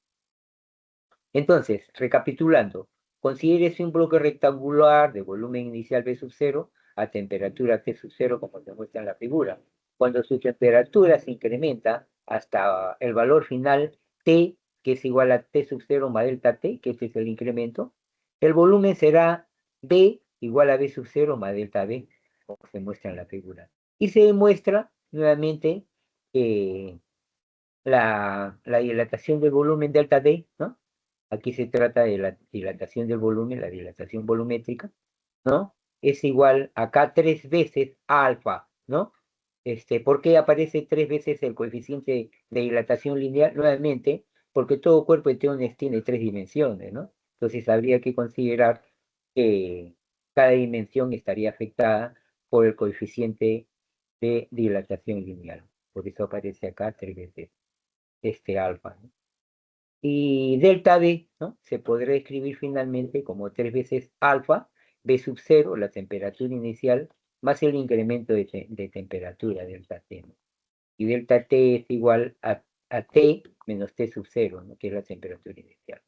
Entonces, recapitulando, considérese un bloque rectangular de volumen inicial B sub 0 a temperatura T sub 0, como se muestra en la figura. Cuando su temperatura se incrementa hasta el valor final T, que es igual a T sub 0 más delta T, que este es el incremento, el volumen será B igual a B sub 0 más delta B, como se muestra en la figura. Y se demuestra nuevamente la dilatación del volumen delta D, ¿no? Aquí se trata de la dilatación del volumen, la dilatación volumétrica, ¿no? Es igual acá 3 veces alfa, ¿no? ¿Por qué aparece 3 veces el coeficiente de dilatación lineal? Nuevamente, porque todo cuerpo de Theones tiene tres dimensiones, ¿no? Entonces habría que considerar que cada dimensión estaría afectada por el coeficiente de dilatación lineal. Por eso aparece acá 3 veces alfa, ¿no? Y delta B, ¿no? Se podrá escribir finalmente como 3 veces alfa, B sub 0, la temperatura inicial, más el incremento de temperatura, delta T, ¿no? Y delta T es igual a T menos T sub 0, ¿no? Que es la temperatura inicial.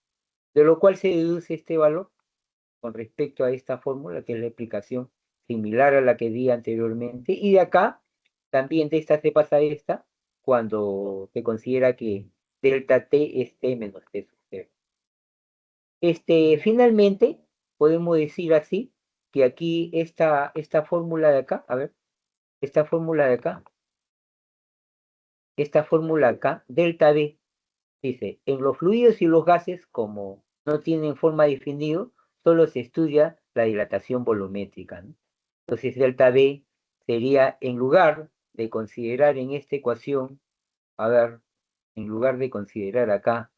De lo cual se deduce este valor con respecto a esta fórmula, que es la explicación similar a la que di anteriormente. Y de acá, también de esta se pasa a esta, cuando se considera que delta T es T menos T sub 0. Finalmente, podemos decir así, que aquí esta fórmula de acá, a ver, esta fórmula de acá, esta fórmula acá, delta B, dice, en los fluidos y los gases, como no tienen forma definida, solo se estudia la dilatación volumétrica, ¿no? Entonces, delta B sería, en lugar de considerar en esta ecuación, a ver, en lugar de considerar acá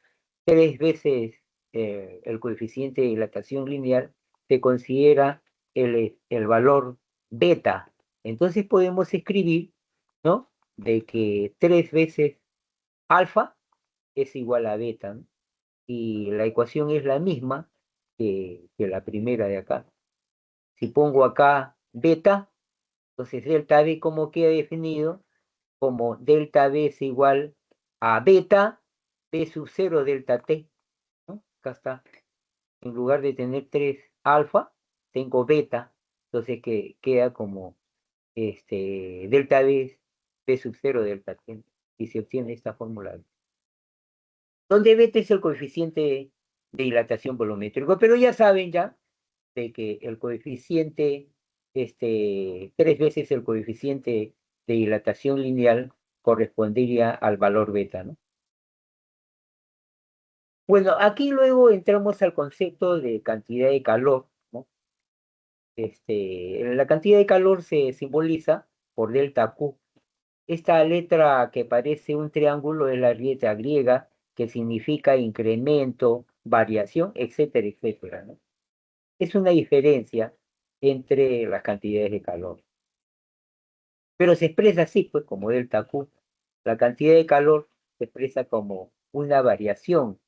3 veces el coeficiente de dilatación lineal, se considera el valor beta. Entonces podemos escribir, ¿no? De que 3 veces alfa es igual a beta, ¿no? Y la ecuación es la misma que la primera de acá. Si pongo acá beta, entonces delta B, ¿cómo queda definido? Como delta B es igual a beta B sub 0 delta T, ¿no? Acá está. En lugar de tener 3 alfa, tengo beta. Entonces que queda como delta B, B sub 0 delta T. Y se obtiene esta fórmula, donde beta es el coeficiente de dilatación volumétrico. Pero ya saben ya de que el coeficiente, 3 veces el coeficiente de dilatación lineal correspondería al valor beta, ¿no? Bueno, aquí luego entramos al concepto de cantidad de calor, ¿no? La cantidad de calor se simboliza por delta Q. Esta letra que parece un triángulo es la letra griega, que significa incremento, variación, etcétera, etcétera, ¿no? Es una diferencia entre las cantidades de calor. Pero se expresa así, pues, como delta Q. La cantidad de calor se expresa como una variación,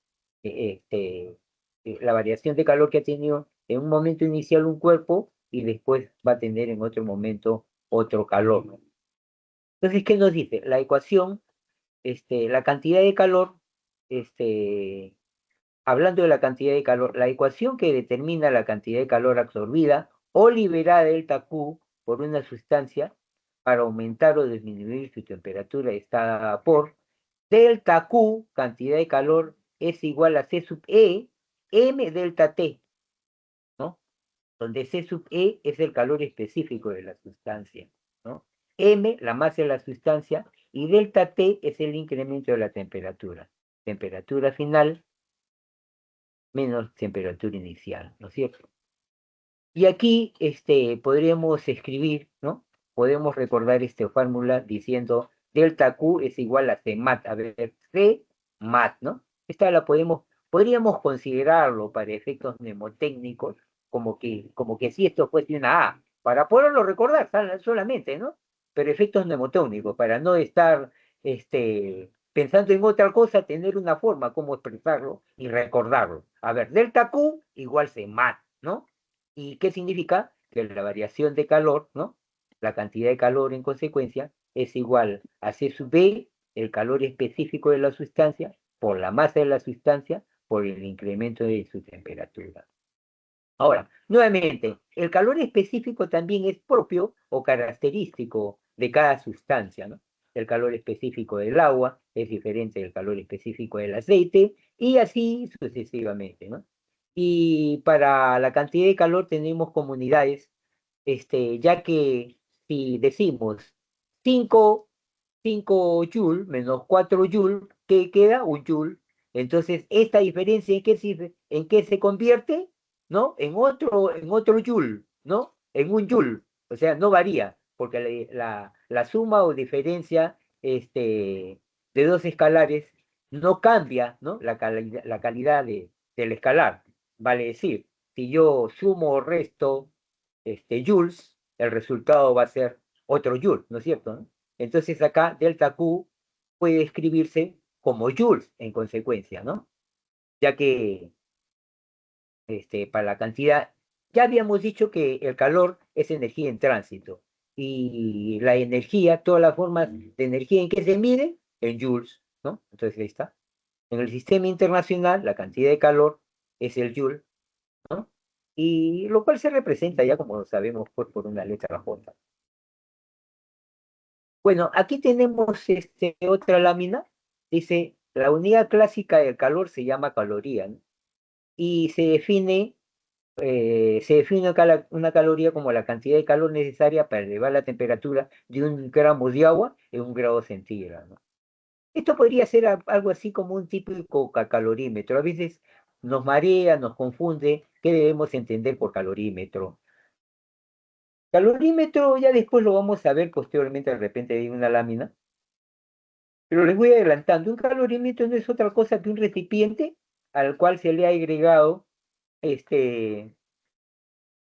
la variación de calor que ha tenido en un momento inicial un cuerpo y después va a tener en otro momento otro calor, ¿no? Entonces, ¿qué nos dice? La ecuación, la cantidad de calor, este, hablando de la cantidad de calor, la ecuación que determina la cantidad de calor absorbida o liberada delta Q por una sustancia para aumentar o disminuir su temperatura está por delta Q, cantidad de calor, es igual a C sub E, M delta T, ¿no? Donde C sub E es el calor específico de la sustancia, ¿no? M, la masa de la sustancia, y delta T es el incremento de la temperatura. Temperatura final menos temperatura inicial, ¿no es cierto? Y aquí podríamos escribir, ¿no? Podemos recordar esta fórmula diciendo delta Q es igual a C mat. A ver, C mat, ¿no? Esta la podríamos considerarlo para efectos mnemotécnicos como que si esto fuese una A, para poderlo recordar solamente, ¿no? Pero efectos mnemotécnicos, para no estar pensando en otra cosa, tener una forma como expresarlo y recordarlo. A ver, delta Q igual C mat, ¿no? ¿Y qué significa? Que la variación de calor, ¿no? La cantidad de calor en consecuencia es igual a C sub B, el calor específico de la sustancia, por la masa de la sustancia, por el incremento de su temperatura. Ahora, nuevamente, el calor específico también es propio o característico de cada sustancia, ¿no? El calor específico del agua es diferente del calor específico del aceite y así sucesivamente, ¿no? Y para la cantidad de calor tenemos comunidades, ya que si decimos 5 5 joule menos 4 joule, ¿qué queda? Un joule. Entonces, esta diferencia en qué se convierte? ¿No? En otro joule, ¿no? En un joule. O sea, no varía, porque la suma o diferencia de dos escalares no cambia, ¿no? La calidad del escalar. Vale decir, si yo sumo o resto joules, el resultado va a ser otro joule, ¿no es cierto? ¿No? Entonces acá delta Q puede escribirse como joules en consecuencia, ¿no? Ya que para la cantidad, ya habíamos dicho que el calor es energía en tránsito y la energía, todas las formas de energía en que se mide, en joules, ¿no? Entonces ahí está. En el sistema internacional, la cantidad de calor es el joule, ¿no? Y lo cual se representa ya, como sabemos, pues, por una letra J. Bueno, aquí tenemos otra lámina. Dice, la unidad clásica del calor se llama caloría, ¿no? Y se define una caloría como la cantidad de calor necesaria para elevar la temperatura de 1 gramo de agua en 1 grado centígrado, ¿no? Esto podría ser algo así como un típico calorímetro. A veces nos marea, nos confunde. ¿Qué debemos entender por calorímetro? Calorímetro ya después lo vamos a ver posteriormente de repente en una lámina. Pero les voy adelantando, un calorímetro no es otra cosa que un recipiente al cual se le ha agregado este,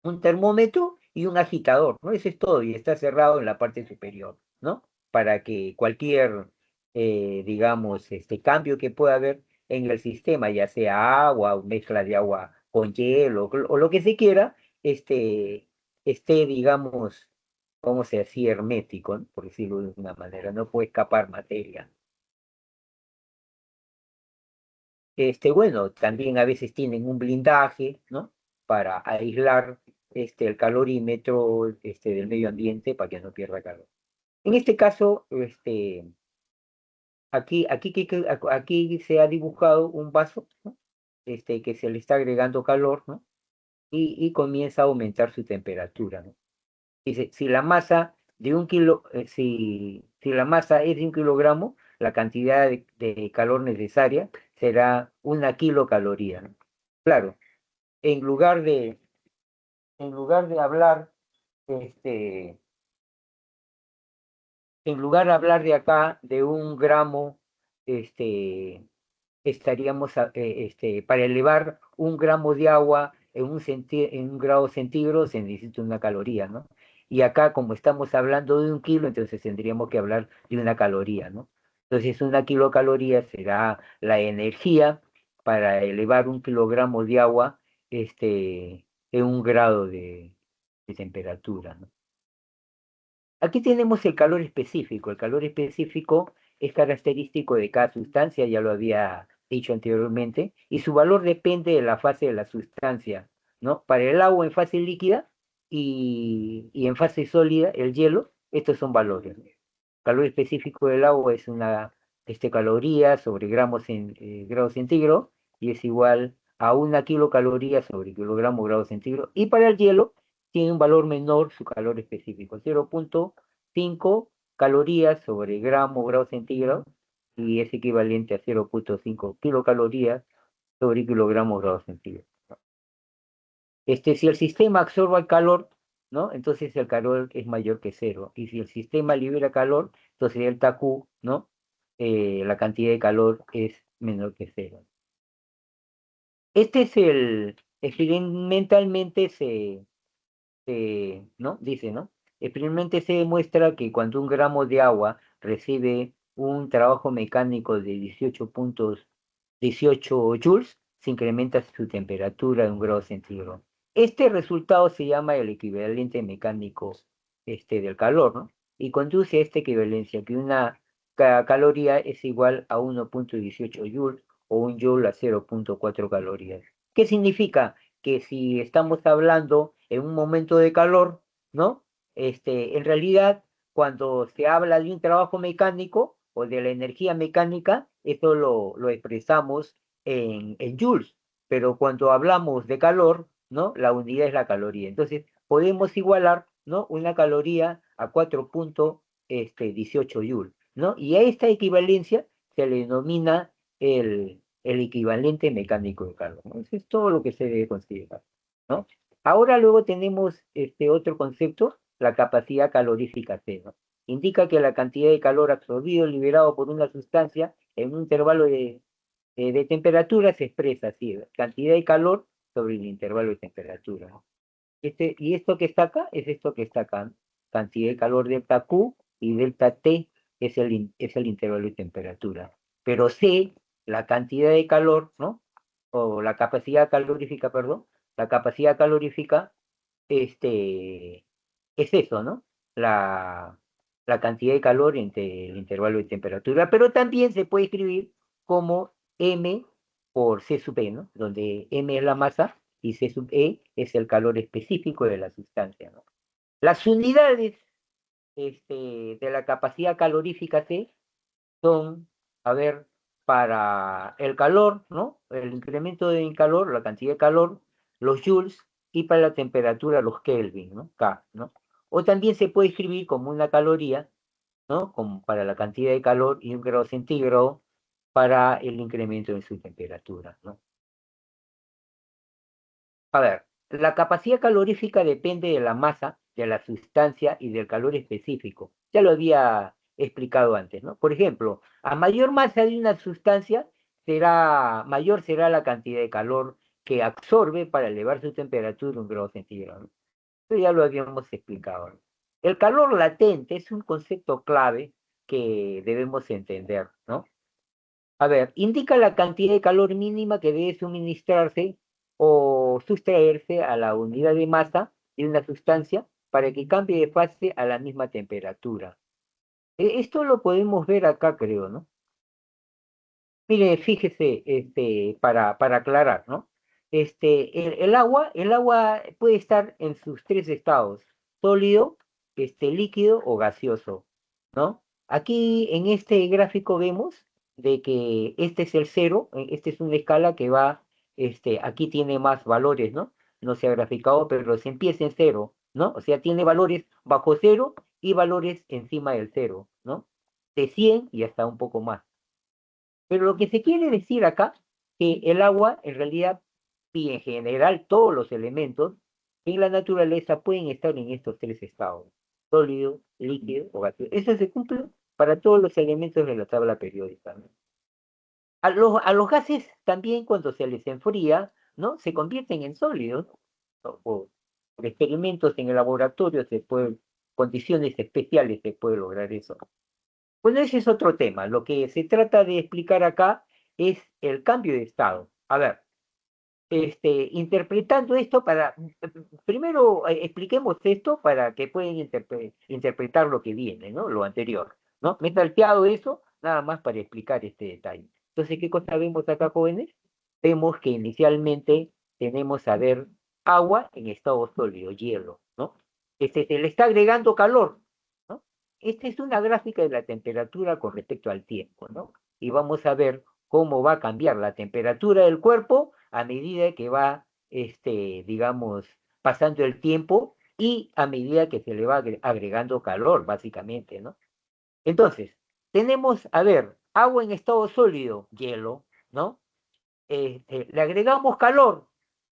un termómetro y un agitador, ¿no? Eso es todo, y está cerrado en la parte superior, ¿no? Para que cualquier, digamos, cambio que pueda haber en el sistema, ya sea agua o mezcla de agua con hielo o lo que se quiera, esté, digamos, ¿cómo se decía? Hermético, ¿no? Por decirlo de una manera, no puede escapar materia. Bueno, también a veces tienen un blindaje, ¿no? Para aislar el calorímetro del medio ambiente para que no pierda calor. En este caso, aquí se ha dibujado un vaso, ¿no? Que se le está agregando calor, ¿no? Y comienza a aumentar su temperatura, ¿no? Dice, si la masa de un kilo, si la masa es de 1 kilogramo, la cantidad de calor necesaria será 1 kilocaloría, ¿no? Claro, en lugar de, en lugar de hablar, este, en lugar de hablar de acá de 1 gramo, este, para elevar 1 gramo de agua en 1 grado centígrado se necesita 1 caloría, ¿no? Y acá, como estamos hablando de 1 kilo, entonces tendríamos que hablar de 1 caloría, ¿no? Entonces, 1 kilocaloría será la energía para elevar 1 kilogramo de agua, este, en 1 grado de temperatura, ¿no? Aquí tenemos el calor específico. El calor específico es característico de cada sustancia, ya lo había dicho anteriormente, y su valor depende de la fase de la sustancia, ¿no? Para el agua en fase líquida y en fase sólida, el hielo, estos son valores. El calor específico del agua es una caloría sobre grados centígrados y es igual a 1 kilocaloría sobre kilogramo grado centígrado. Y para el hielo tiene un valor menor su calor específico, 0,5 calorías sobre gramo grado centígrado y es equivalente a 0,5 kilocalorías sobre kilogramo grado centígrado. Si el sistema absorbe el calor, ¿no? Entonces el calor es mayor que cero. Y si el sistema libera calor, entonces delta Q, ¿no? La cantidad de calor es menor que cero. Experimentalmente ¿no? Dice, ¿no? Experimentalmente se demuestra que cuando 1 gramo de agua recibe un trabajo mecánico de 18 joules, se incrementa su temperatura de 1 grado centígrado. Este resultado se llama el equivalente mecánico del calor, ¿no? Y conduce a esta equivalencia, que una caloría es igual a 1,18 joules o 1 joule a 0,4 calorías. ¿Qué significa? Que si estamos hablando en un momento de calor, ¿no? En realidad, cuando se habla de un trabajo mecánico o de la energía mecánica, eso lo expresamos en joules, pero cuando hablamos de calor, ¿no? La unidad es la caloría. Entonces, podemos igualar, ¿no? Una caloría a 4,18 joules, ¿no? Y a esta equivalencia se le denomina el equivalente mecánico de calor, ¿no? Eso es todo lo que se debe considerar, ¿no? Ahora luego tenemos este otro concepto, la capacidad calorífica C, ¿no? Indica que la cantidad de calor absorbido y liberado por una sustancia en un intervalo de temperatura se expresa así, cantidad de calor sobre el intervalo de temperatura, ¿no? Y esto que está acá es esto que está acá, ¿no? Cantidad de calor delta Q y delta T es el intervalo de temperatura. Pero C, la cantidad de calor, ¿no? O la capacidad calorífica, perdón, la capacidad calorífica, es eso, ¿no? La cantidad de calor entre el intervalo de temperatura, pero también se puede escribir como M por C sub E, ¿no? Donde M es la masa y C sub E es el calor específico de la sustancia, ¿no? Las unidades de la capacidad calorífica C son, a ver, para el calor, ¿no? El incremento de calor, la cantidad de calor, los joules, y para la temperatura, los Kelvin, ¿no? K, ¿no? O también se puede escribir como una caloría, ¿no? Como para la cantidad de calor y 1 grado centígrado para el incremento de su temperatura, ¿no? A ver, la capacidad calorífica depende de la masa, de la sustancia y del calor específico. Ya lo había explicado antes, ¿no? Por ejemplo, a mayor masa de una sustancia, mayor será la cantidad de calor que absorbe para elevar su temperatura 1 grado centígrado, ¿no? Esto ya lo habíamos explicado, ¿no? El calor latente es un concepto clave que debemos entender, ¿no? A ver, indica la cantidad de calor mínima que debe suministrarse o sustraerse a la unidad de masa de una sustancia para que cambie de fase a la misma temperatura. Esto lo podemos ver acá, creo, ¿no? Mire, fíjese, para aclarar, ¿no? El agua puede estar en sus 3 estados: sólido, líquido o gaseoso, ¿no? Aquí en este gráfico vemos de que este es el cero, esta es una escala que va, aquí tiene más valores, ¿no? No se ha graficado, pero se empieza en cero, ¿no? O sea, tiene valores bajo cero y valores encima del cero, ¿no? De 100 y hasta un poco más. Pero lo que se quiere decir acá, que el agua, en realidad, y en general todos los elementos en la naturaleza pueden estar en estos 3 estados: sólido, líquido o gaseoso. Eso se cumple para todos los elementos de la tabla periódica, ¿no? A los gases también, cuando se les enfría, ¿no? Se convierten en sólidos, ¿no? Por experimentos en el laboratorio condiciones especiales se puede lograr eso. Bueno, ese es otro tema. Lo que se trata de explicar acá es el cambio de estado. A ver, interpretando esto primero expliquemos esto para que puedan interpretar lo que viene, ¿no? Lo anterior, ¿no? Me he salteado eso nada más para explicar este detalle. Entonces, ¿qué cosa vemos acá, jóvenes? Vemos que inicialmente tenemos a ver agua en estado sólido, hielo, ¿no? Se le está agregando calor, ¿no? Esta es una gráfica de la temperatura con respecto al tiempo, ¿no? Y vamos a ver cómo va a cambiar la temperatura del cuerpo a medida que va, digamos, pasando el tiempo y a medida que se le va agregando calor, básicamente, ¿no? Entonces, tenemos, a ver, agua en estado sólido, hielo, ¿no? Le agregamos calor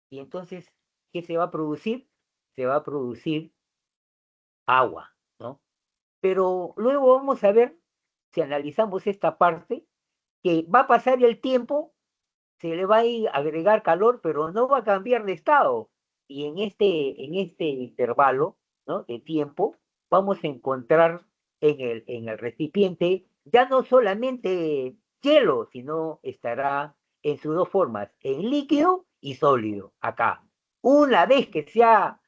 y entonces, ¿qué se va a producir? Se va a producir agua, ¿no? Pero luego vamos a ver, si analizamos esta parte, que va a pasar el tiempo, se le va a ir a agregar calor, pero no va a cambiar de estado. Y en este intervalo, ¿no? De tiempo, vamos a encontrar en el recipiente ya no solamente hielo, sino estará en sus dos formas, en líquido y sólido, acá. Una vez que se ha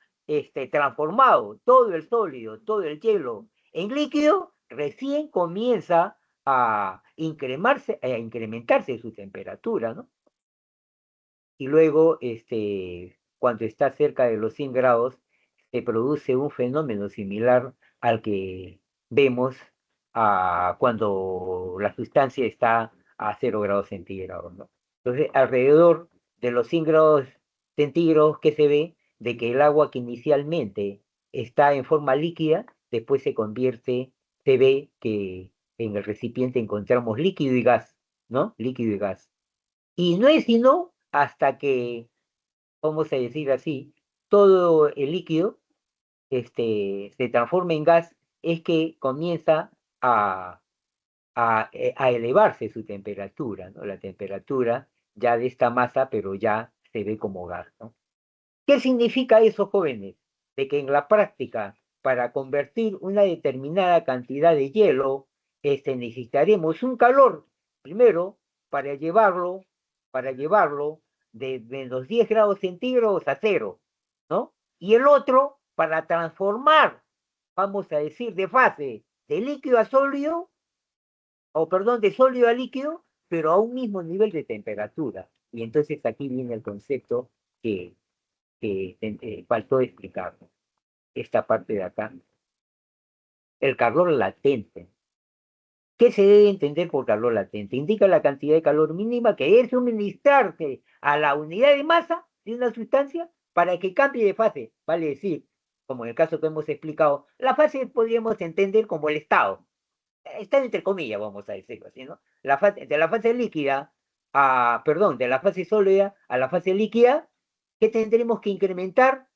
transformado todo el sólido, todo el hielo en líquido, recién comienza a incrementarse su temperatura, ¿no? Y luego, cuando está cerca de los 100 grados, se produce un fenómeno similar al que vemos cuando la sustancia está a 0 grados centígrados, ¿no? Entonces, alrededor de los 100 grados centígrados que se ve, de que el agua que inicialmente está en forma líquida, después se ve que en el recipiente encontramos líquido y gas, ¿no? Líquido y gas. Y no es sino hasta que, vamos a decir así, todo el líquido se transforma en gas, es que comienza a elevarse su temperatura, ¿no? La temperatura ya de esta masa, pero ya se ve como gas, ¿no? ¿Qué significa eso, jóvenes? De que en la práctica, para convertir una determinada cantidad de hielo, necesitaremos un calor, primero, para llevarlo de menos 10 grados centígrados a cero, ¿no? Y el otro para transformar, vamos a decir, de fase, de líquido a sólido, o perdón, de sólido a líquido, pero a un mismo nivel de temperatura. Y entonces aquí viene el concepto que faltó explicar, esta parte de acá, el calor latente. ¿Qué se debe entender por calor latente? Indica la cantidad de calor mínima que debe suministrarse a la unidad de masa de una sustancia para que cambie de fase. Vale decir, como en el caso que hemos explicado, la fase podríamos entender como el estado. Está entre comillas, vamos a decirlo así, ¿no? De la fase líquida perdón, de la fase sólida a la fase líquida, ¿qué tendremos que incrementar?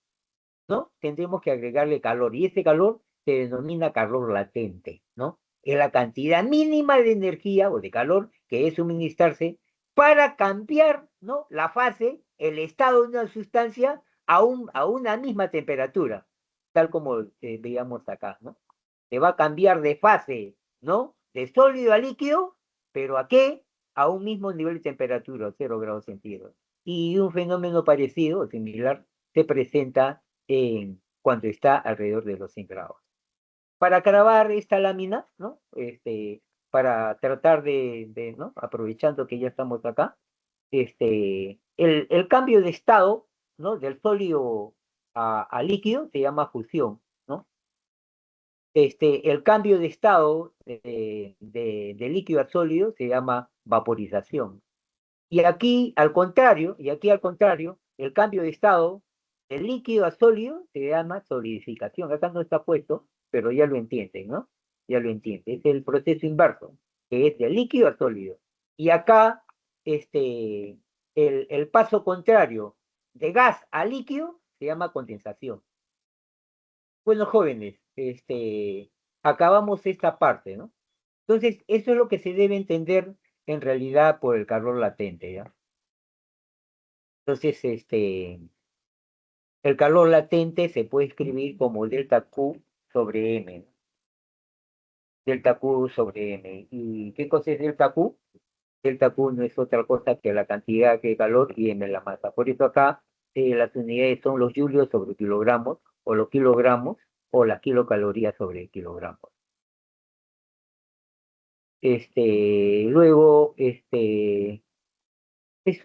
¿No? Tendremos que agregarle calor y ese calor se denomina calor latente, ¿no? Es la cantidad mínima de energía o de calor que debe suministrarse para cambiar, ¿no? La fase, el estado de una sustancia a una misma temperatura, tal como veíamos acá, ¿no? Se va a cambiar de fase, ¿no? De sólido a líquido, pero ¿a qué? A un mismo nivel de temperatura, 0 grados centígrados. Y un fenómeno parecido o similar se presenta cuando está alrededor de los 100 grados. Para grabar esta lámina, ¿no? Para tratar ¿no? Aprovechando que ya estamos acá, el cambio de estado, ¿no? Del sólido a líquido se llama fusión, ¿no? El cambio de estado de líquido a sólido se llama vaporización. Y aquí al contrario, el cambio de estado de líquido a sólido se llama solidificación. Acá no está puesto, pero ya lo entienden, ¿no? Ya lo entienden. Es el proceso inverso, que es de líquido a sólido. Y acá, el paso contrario de gas a líquido se llama condensación. Bueno, jóvenes, acabamos esta parte, ¿no? Entonces, eso es lo que se debe entender en realidad por el calor latente, ¿ya? Entonces, el calor latente se puede escribir como delta Q sobre M, ¿no? Delta Q sobre M. ¿Y qué cosa es delta Q? Delta Q no es otra cosa que la cantidad de calor y M la masa. Por eso acá las unidades son los julios sobre kilogramos, o los kilogramos, o las kilocalorías sobre kilogramos. Luego, es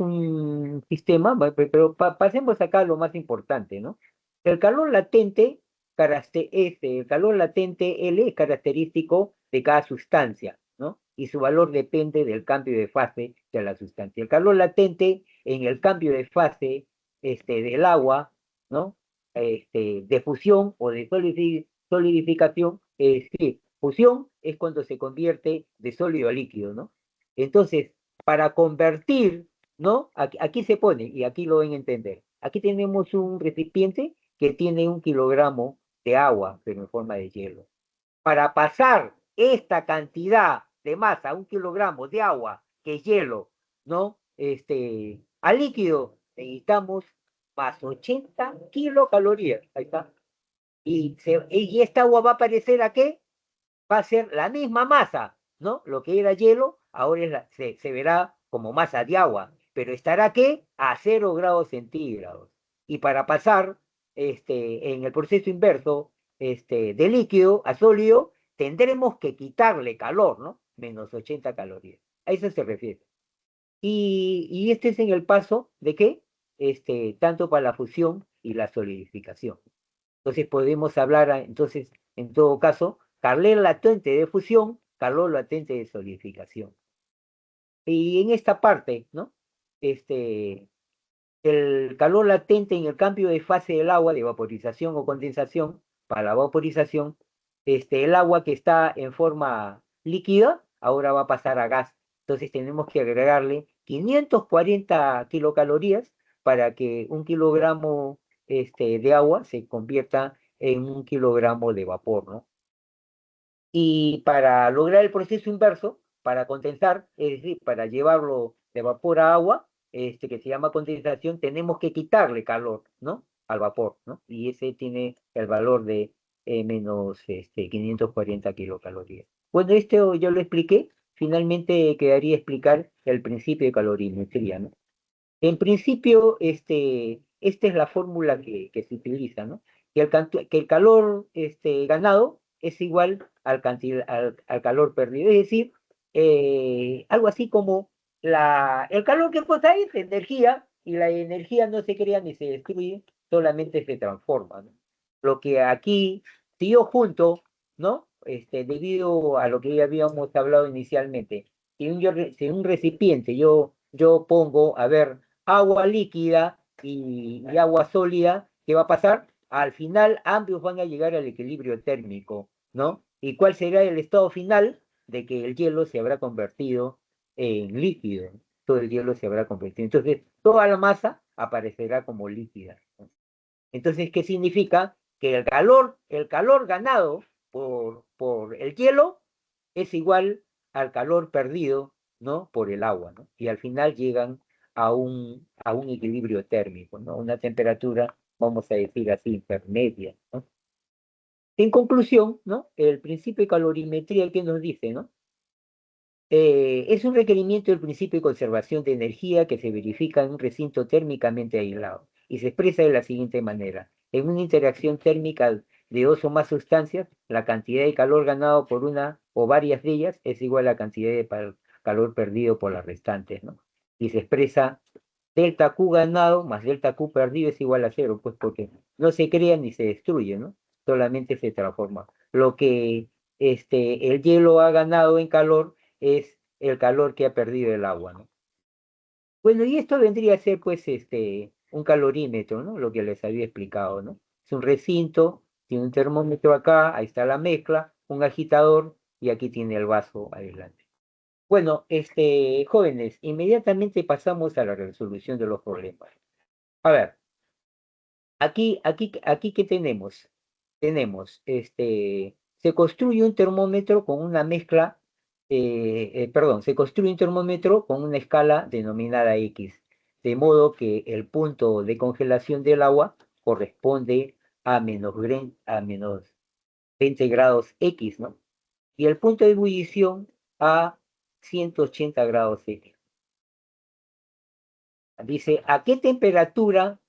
un sistema, pero pasemos acá a lo más importante, ¿no? El calor latente, el calor latente L es característico de cada sustancia, ¿no? Y su valor depende del cambio de fase de la sustancia. El calor latente en el cambio de fase del agua, ¿no? De fusión o de solidificación, es decir, fusión es cuando se convierte de sólido a líquido, ¿no? Entonces, para convertir, ¿no? Aquí se pone, y aquí lo ven a entender. Aquí tenemos un recipiente que tiene 1 kilogramo de agua, pero en forma de hielo. Para pasar esta cantidad de masa, 1 kilogramo de agua, que es hielo, ¿no? A líquido, necesitamos más 80 kilocalorías. Ahí está. Y esta agua va a aparecer ¿a qué? Va a ser la misma masa, ¿no? Lo que era hielo, ahora se verá como masa de agua, pero estará ¿qué? A 0 grados centígrados. Y para pasar en el proceso inverso de líquido a sólido, tendremos que quitarle calor, ¿no? Menos 80 calorías. A eso se refiere. Y este es en el paso de qué? Tanto para la fusión y la solidificación. Entonces podemos hablar, entonces, en todo caso, calor latente de fusión, calor latente de solidificación. Y en esta parte, ¿no? El calor latente en el cambio de fase del agua, de vaporización o condensación, para la vaporización, el agua que está en forma líquida, ahora va a pasar a gas. Entonces tenemos que agregarle 540 kilocalorías para que 1 kilogramo de agua se convierta en 1 kilogramo de vapor, ¿no? Y para lograr el proceso inverso, para condensar, es decir, para llevarlo de vapor a agua, que se llama condensación, tenemos que quitarle calor, ¿no? Al vapor, ¿no? Y ese tiene el valor de menos 540 kilocalorías. Bueno, esto yo lo expliqué. Finalmente quedaría explicar el principio de calorimetría, ¿no? En principio, esta es la fórmula que se utiliza, ¿no? Que el calor ganado es igual al calor perdido. Es decir, algo así como el calor que cosa es energía, y la energía no se crea ni se destruye, solamente se transforma, ¿no? Lo que aquí, si yo junto, ¿no? Debido a lo que ya habíamos hablado inicialmente, si un recipiente yo pongo, a ver, agua líquida y agua sólida, ¿qué va a pasar? Al final ambos van a llegar al equilibrio térmico, ¿no? ¿Y cuál será el estado final? De que el hielo se habrá convertido en líquido, todo el hielo se habrá convertido. Entonces, toda la masa aparecerá como líquida, ¿no? Entonces, ¿qué significa? Que el calor ganado por el hielo es igual al calor perdido, ¿no? Por el agua, ¿no? Y al final llegan a un equilibrio térmico, ¿no? Una temperatura, vamos a decir así, intermedia, ¿no? En conclusión, ¿no? El principio de calorimetría que nos dice, ¿no? Es un requerimiento del principio de conservación de energía que se verifica en un recinto térmicamente aislado y se expresa de la siguiente manera. En una interacción térmica de dos o más sustancias, la cantidad de calor ganado por una o varias de ellas es igual a la cantidad de calor perdido por las restantes, ¿no? Y se expresa delta Q ganado más delta Q perdido es igual a cero, pues porque no se crea ni se destruye, ¿no? Solamente se transforma. Lo que el hielo ha ganado en calor es el calor que ha perdido el agua, ¿no? Bueno, y esto vendría a ser, pues, un calorímetro, ¿no? Lo que les había explicado, ¿no? Es un recinto, tiene un termómetro acá, ahí está la mezcla, un agitador, y aquí tiene el vaso adelante. Bueno, jóvenes, inmediatamente pasamos a la resolución de los problemas. A ver, aquí, ¿qué tenemos? Tenemos, se construye un termómetro con una mezcla, perdón, se construye un termómetro con una escala denominada X, de modo que el punto de congelación del agua corresponde a menos 20 grados X, ¿no? Y el punto de ebullición a 180 grados X. Dice, ¿a qué temperatura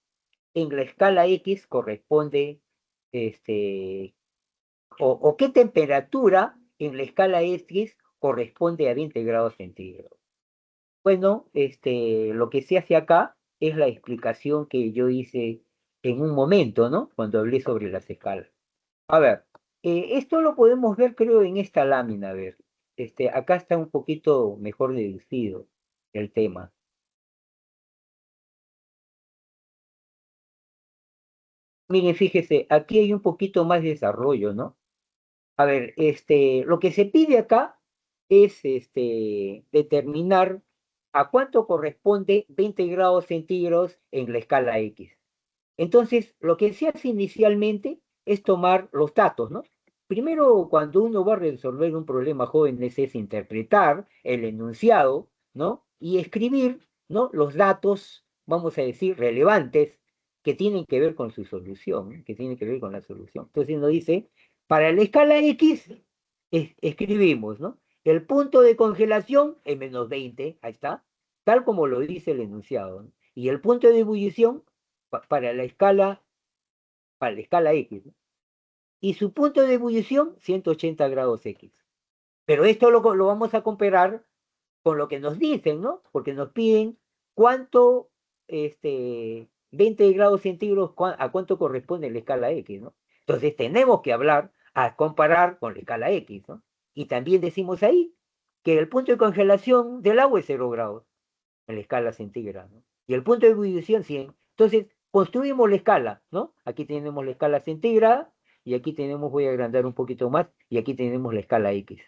en la escala X corresponde, o qué temperatura en la escala X corresponde a 20 grados centígrados? Bueno, lo que se hace acá es la explicación que yo hice en un momento, ¿no? Cuando hablé sobre las escalas. A ver, esto lo podemos ver, creo, en esta lámina, a ver. Acá está un poquito mejor deducido el tema. Miren, fíjese, aquí hay un poquito más de desarrollo, ¿no? A ver, lo que se pide acá es determinar a cuánto corresponde 20 grados centígrados en la escala X. Entonces, lo que se hace inicialmente es tomar los datos, ¿no? Primero, cuando uno va a resolver un problema, jóvenes, es interpretar el enunciado, ¿no? Y escribir, ¿no? Los datos, vamos a decir, relevantes que tienen que ver con su solución, ¿no? Que tienen que ver con la solución. Entonces uno dice, para la escala X, escribimos, ¿no? El punto de congelación es -20, ahí está, tal como lo dice el enunciado, ¿no? Y el punto de ebullición para la escala X, ¿no? Y su punto de ebullición, 180 grados X. Pero esto lo vamos a comparar con lo que nos dicen, ¿no? Porque nos piden cuánto, 20 grados centígrados, a cuánto corresponde la escala X, ¿no? Entonces tenemos que hablar, a comparar con la escala X, ¿no? Y también decimos ahí que el punto de congelación del agua es 0 grados en la escala centígrada, ¿no? Y el punto de ebullición 100. Entonces, construimos la escala, ¿no? Aquí tenemos la escala centígrada, y aquí tenemos, voy a agrandar un poquito más, y aquí tenemos la escala X.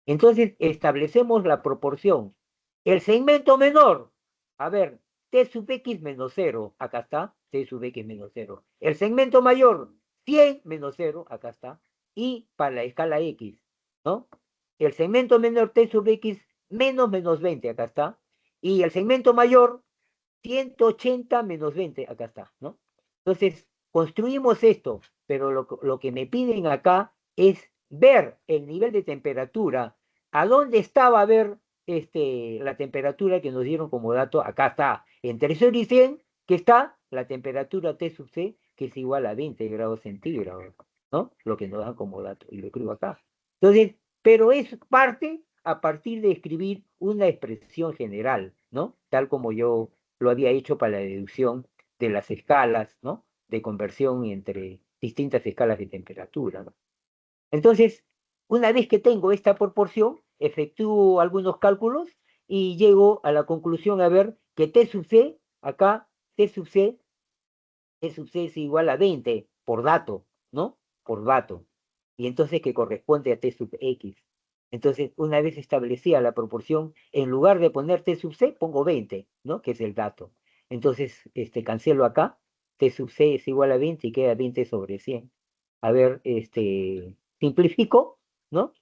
Entonces, establecemos la proporción. El segmento menor, a ver, T sub X menos 0, acá está, T sub X menos 0. El segmento mayor, 100 menos 0, acá está. Y para la escala X, ¿no? El segmento menor, T sub X menos 20, acá está. Y el segmento mayor, 180 menos 20, acá está, ¿no? Entonces, construimos esto, pero lo que me piden acá es ver el nivel de temperatura. ¿A dónde estaba a ver la temperatura que nos dieron como dato? Acá está, entre 0 y 100, que está la temperatura T sub C, que es igual a 20 grados centígrados, ¿no? Lo que nos dan como dato, y lo escribo acá. Entonces, pero es parte a partir de escribir una expresión general, ¿no? Tal como yo lo había hecho para la deducción de las escalas, ¿no? De conversión entre distintas escalas de temperatura, ¿no? Entonces, una vez que tengo esta proporción, efectúo algunos cálculos y llego a la conclusión a ver que T sub C, acá, T sub C es igual a 20 por dato, ¿no? Por dato. Y entonces que corresponde a T sub X. Entonces, una vez establecida la proporción, en lugar de poner T sub C, pongo 20, ¿no? Que es el dato. Entonces, cancelo acá, T sub C es igual a 20 y queda 20 sobre 100. A ver, simplifico, ¿no?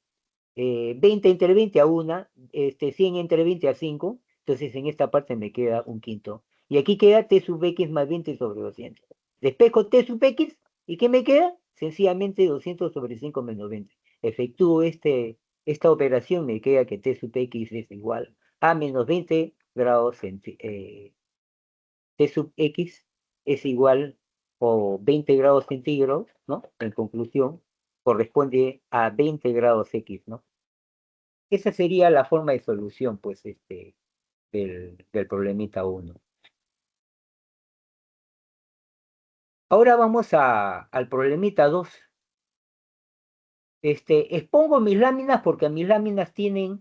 20 entre 20 a 1, 100 entre 20 a 5, entonces en esta parte me queda un quinto. Y aquí queda T sub X más 20 sobre 200. Despejo T sub X, ¿y qué me queda? Sencillamente 200 sobre 5 menos 20. Efectúo esta operación, me queda que T sub X es igual a menos 20 grados T sub X es igual o 20 grados centígrados, ¿no? En conclusión, corresponde a 20 grados X, ¿no? Esa sería la forma de solución, pues, del problemita 1. Ahora vamos al problemita 2. Expongo mis láminas porque mis láminas tienen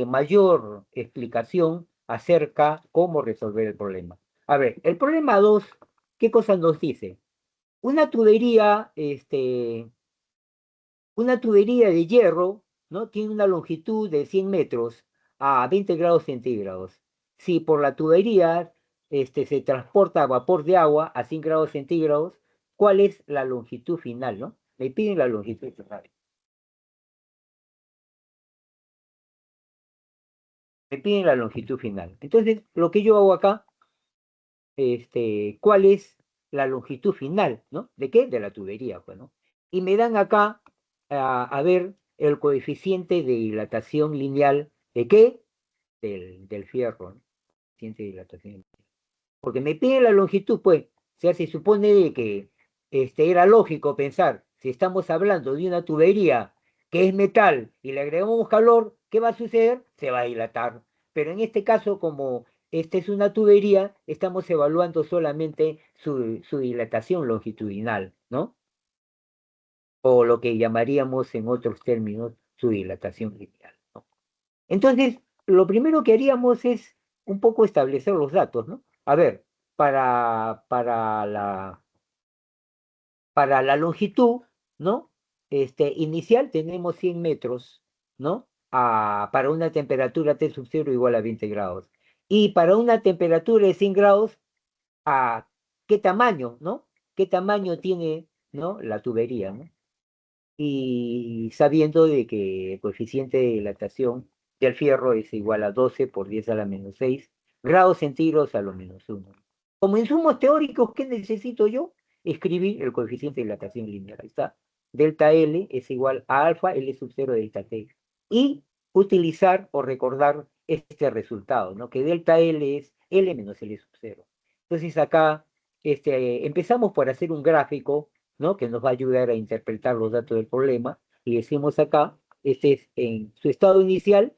mayor explicación acerca cómo resolver el problema. A ver, el problema 2, ¿qué cosa nos dice? Una tubería, una tubería de hierro, ¿no? Tiene una longitud de 100 metros a 20 grados centígrados. Si por la tubería se transporta vapor de agua a 100 grados centígrados, ¿cuál es la longitud final, no? Me piden la longitud final. Me piden la longitud final. Entonces, lo que yo hago acá, ¿cuál es la longitud final, no? ¿De qué? De la tubería, pues, ¿no? Y me dan acá, a ver, el coeficiente de dilatación lineal ¿De qué? Del fierro, ¿no? Ciencia de dilatación. Porque me piden la longitud, pues, o sea, se supone de que era lógico pensar, si estamos hablando de una tubería que es metal y le agregamos calor, ¿qué va a suceder? Se va a dilatar. Pero en este caso, como esta es una tubería, estamos evaluando solamente su dilatación longitudinal, ¿no? O lo que llamaríamos en otros términos su dilatación lineal, ¿no? Entonces, lo primero que haríamos es un poco establecer los datos, ¿no? A ver, para la longitud, ¿no? Inicial tenemos 100 metros, ¿no? Para una temperatura T sub 0 igual a 20 grados. Y para una temperatura de 100 grados, ¿a qué tamaño, ¿no? ¿Qué tamaño tiene, ¿no? La tubería, ¿no? Y sabiendo de que el coeficiente de dilatación del fierro es igual a 12 por 10 a la menos 6 grados centígrados a lo menos 1. Como insumos teóricos, ¿qué necesito yo? Escribir el coeficiente de dilatación lineal. Ahí está. Delta L es igual a alfa L sub 0 delta T. Y utilizar o recordar este resultado, ¿no? Que delta L es L menos L sub 0. Entonces acá empezamos por hacer un gráfico, ¿no? Que nos va a ayudar a interpretar los datos del problema. Y decimos acá, este es en su estado inicial,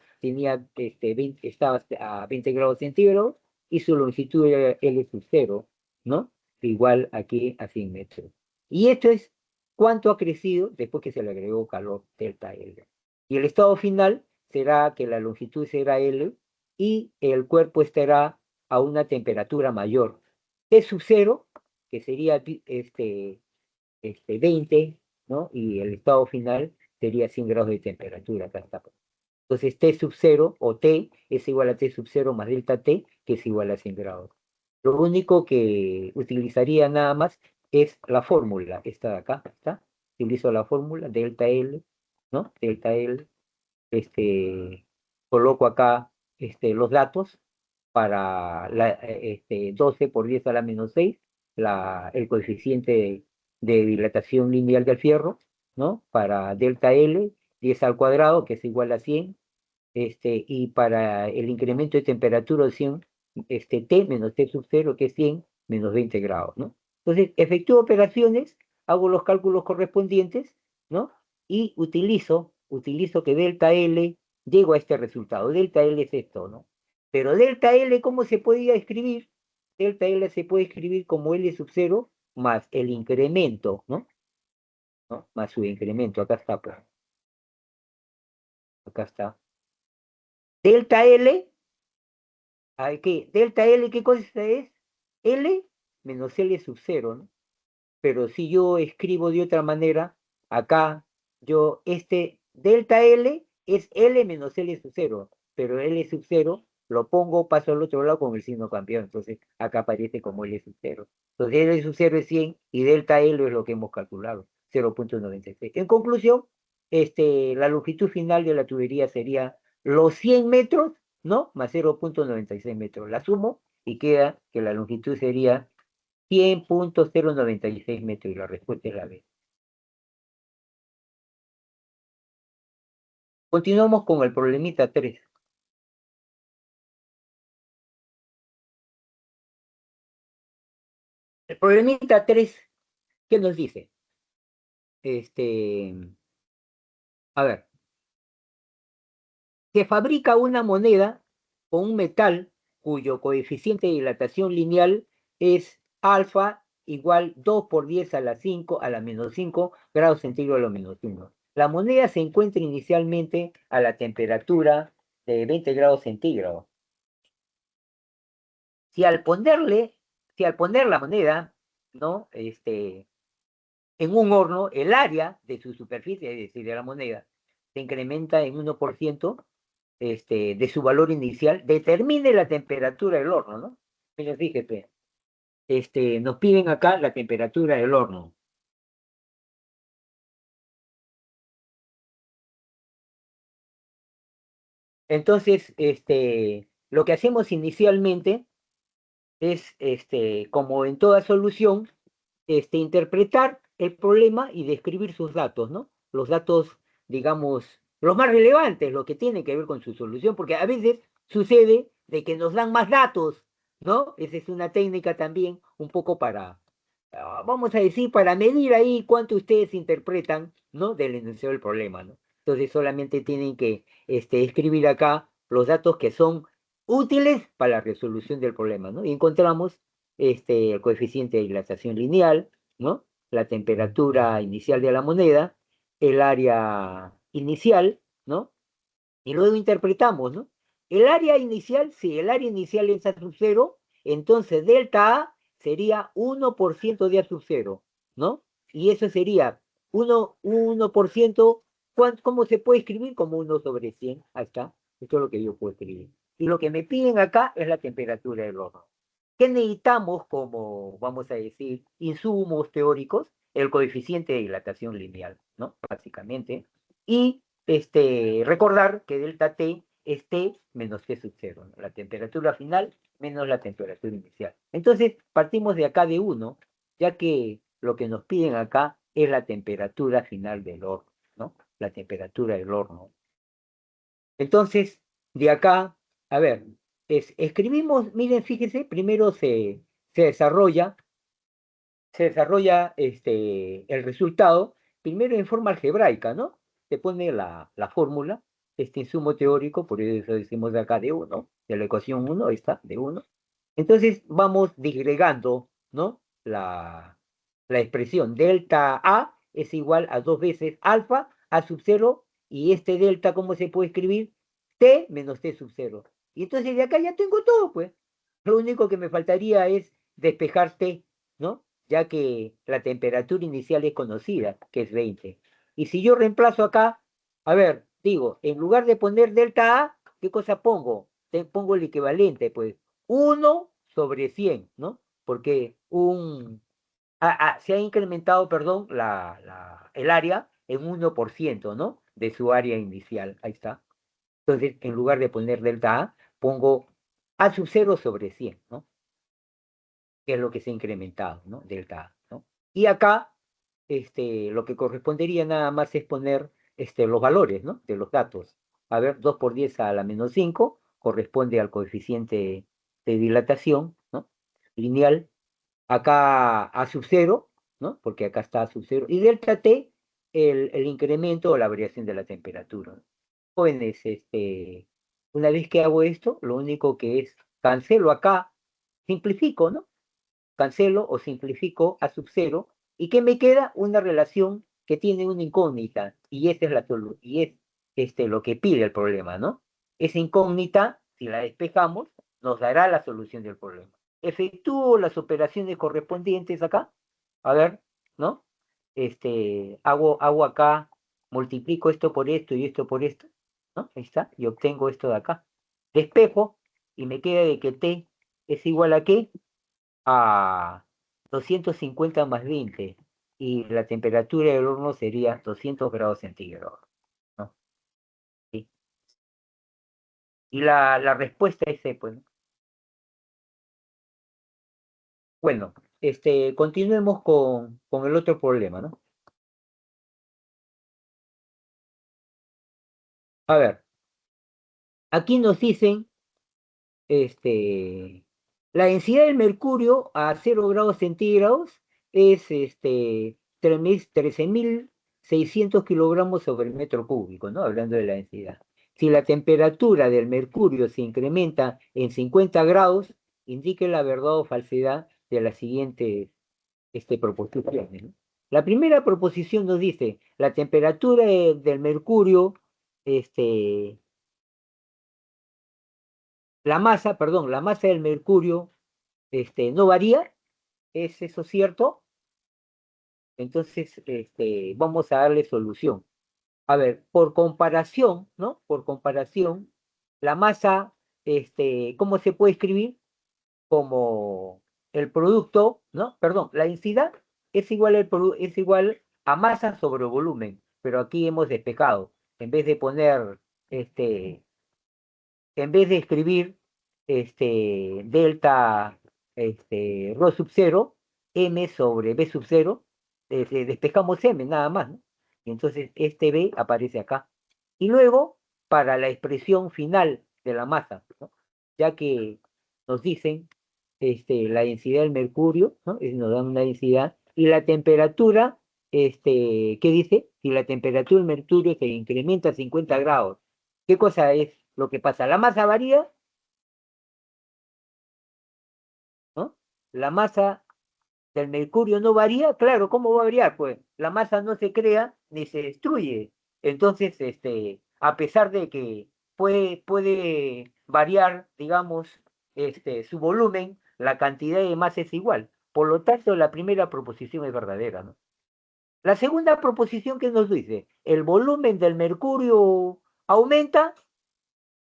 estaba a 20 grados centígrados y su longitud era L sub 0, ¿no? Igual aquí a 100 metros. Y esto es cuánto ha crecido después que se le agregó calor delta L. Y el estado final será que la longitud será L y el cuerpo estará a una temperatura mayor. T sub 0, que sería 20, ¿no? Y el estado final sería 100 grados de temperatura. Acá está. Entonces T sub 0 o T es igual a T sub 0 más delta T, que es igual a 100 grados. Lo único que utilizaría nada más es la fórmula, esta de acá, ¿está? Utilizo la fórmula delta L, ¿no? Delta L, coloco acá los datos para 12 por 10 a la menos 6, el coeficiente de dilatación lineal del fierro, ¿no? Para delta L, 10 al cuadrado, que es igual a 100, y para el incremento de temperatura de 100, T menos T sub 0, que es 100 menos 20 grados, ¿no? Entonces, efectúo operaciones, hago los cálculos correspondientes, ¿no? Y utilizo que delta L, llego a este resultado. Delta L es esto, ¿no? Pero delta L, ¿cómo se podía escribir? Delta L se puede escribir como L sub 0 más el incremento, ¿no? ¿No? Más su incremento, acá está, pues. Acá está. Delta L, delta L, ¿qué cosa es? L menos L sub 0, ¿no? Pero si yo escribo de otra manera, acá, delta L es L menos L sub 0, pero L sub 0 lo pongo, paso al otro lado con el signo cambiado, entonces acá aparece como L sub 0. Entonces L sub 0 es 100 y delta L es lo que hemos calculado, 0.96. En conclusión, la longitud final de la tubería sería los 100 metros, ¿no? Más 0.96 metros. La sumo y queda que la longitud sería 100.096 metros y la respuesta es la B. Continuamos con el problemita 3. El problemita 3, ¿qué nos dice? A ver, se fabrica una moneda con un metal cuyo coeficiente de dilatación lineal es alfa igual 2 por 10 a la 5 a la menos 5 grados centígrados a lo menos 1. La moneda se encuentra inicialmente a la temperatura de 20 grados centígrados. Si al poner la moneda, ¿no? En un horno, el área de su superficie, es decir, de la moneda, se incrementa en 1%, de su valor inicial, determine la temperatura del horno, ¿no? Mira, fíjate, nos piden acá la temperatura del horno. Entonces, lo que hacemos inicialmente es, como en toda solución, interpretar el problema y describir sus datos, ¿no? Los datos, digamos, los más relevantes, los que tienen que ver con su solución, porque a veces sucede de que nos dan más datos, ¿no? Esa es una técnica también un poco para, vamos a decir, para medir ahí cuánto ustedes interpretan, ¿no? Del enunciado del problema, ¿no? Entonces solamente tienen que escribir acá los datos que son útiles para la resolución del problema, ¿no? Y encontramos el coeficiente de dilatación lineal, ¿no? La temperatura inicial de la moneda, el área inicial, ¿no? Y luego interpretamos, ¿no? El área inicial, si el área inicial es A sub cero, entonces delta A sería 1% de A sub cero, ¿no? Y eso sería 1%, ¿cómo se puede escribir? Como 1/100, ahí está, esto es lo que yo puedo escribir. Y lo que me piden acá es la temperatura del horno. ¿Qué necesitamos como, vamos a decir, insumos teóricos? El coeficiente de dilatación lineal, ¿no? Básicamente. Y recordar que delta T es T menos T sub cero, ¿no? La temperatura final menos la temperatura inicial. Entonces, partimos de acá de 1, ya que lo que nos piden acá es la temperatura final del horno, ¿no? La temperatura del horno. Entonces, de acá, a ver, escribimos, miren, fíjense, primero se desarrolla el resultado, primero en forma algebraica, ¿no? Se pone la fórmula, este insumo teórico, por eso decimos de acá de 1, de la ecuación 1, está, de 1. Entonces vamos disgregando, ¿no? La expresión delta A es igual a 2 veces alfa A sub 0, y este delta, ¿cómo se puede escribir? T menos T sub 0. Y entonces de acá ya tengo todo, pues. Lo único que me faltaría es despejar T, ¿no? Ya que la temperatura inicial es conocida, que es 20. Y si yo reemplazo acá, a ver, digo, en lugar de poner delta A, ¿qué cosa pongo? Pongo el equivalente, pues, 1/100, ¿no? Porque se ha incrementado, perdón, el área en 1%, ¿no? De su área inicial. Ahí está. Entonces, en lugar de poner delta A, pongo A sub 0/100, ¿no? Que es lo que se ha incrementado, ¿no? Delta A, ¿no? Y acá, lo que correspondería nada más es poner los valores, ¿no? De los datos. A ver, 2 por 10 a la menos 5 corresponde al coeficiente de dilatación, ¿no? Lineal. Acá A sub 0, ¿no? Porque acá está A sub 0. Y delta T, el incremento o la variación de la temperatura, ¿no? Jóvenes, una vez que hago esto, lo único que es cancelo acá, simplifico, ¿no? Cancelo o simplifico A sub 0, y que me queda una relación que tiene una incógnita, y esa es y es lo que pide el problema, ¿no? Esa incógnita, si la despejamos, nos dará la solución del problema. Efectúo las operaciones correspondientes acá, a ver, ¿no? Hago acá, multiplico esto por esto y esto por esto, ¿no? Ahí está, y obtengo esto de acá. Despejo, y me queda de que T es igual a ¿qué? A 250 más 20, y la temperatura del horno sería 200 grados centígrados, ¿no? ¿Sí? Y la respuesta es C, pues, ¿no? Bueno, continuemos con el otro problema, ¿no? A ver, aquí nos dicen, la densidad del mercurio a 0 grados centígrados es 13.600 kilogramos sobre el metro cúbico, ¿no? Hablando de la densidad. Si la temperatura del mercurio se incrementa en 50 grados, indique la verdad o falsedad de las siguientes proposiciones, ¿no? La primera proposición nos dice, la temperatura del mercurio, la masa del mercurio, no varía. ¿Es eso cierto? Entonces, vamos a darle solución. A ver, por comparación, ¿no? Por comparación, la masa, ¿cómo se puede escribir? Como el producto, ¿no? Perdón, la densidad es igual a masa sobre volumen, pero aquí hemos despejado. En vez de poner, en vez de escribir, delta, rho sub 0, m sobre b sub 0, despejamos m nada más, ¿no? Y entonces este b aparece acá. Y luego, para la expresión final de la masa, ¿no? Ya que nos dicen la densidad del mercurio, ¿no? Nos dan una densidad, y la temperatura, ¿qué dice? Si la temperatura del mercurio se incrementa a 50 grados, ¿qué cosa es lo que pasa? La masa varía, ¿no? La masa del mercurio no varía, claro, ¿cómo va a variar? Pues la masa no se crea ni se destruye. Entonces, a pesar de que puede variar, digamos, su volumen, la cantidad de masa es igual. Por lo tanto, la primera proposición es verdadera, ¿no? La segunda proposición que nos dice, el volumen del mercurio aumenta.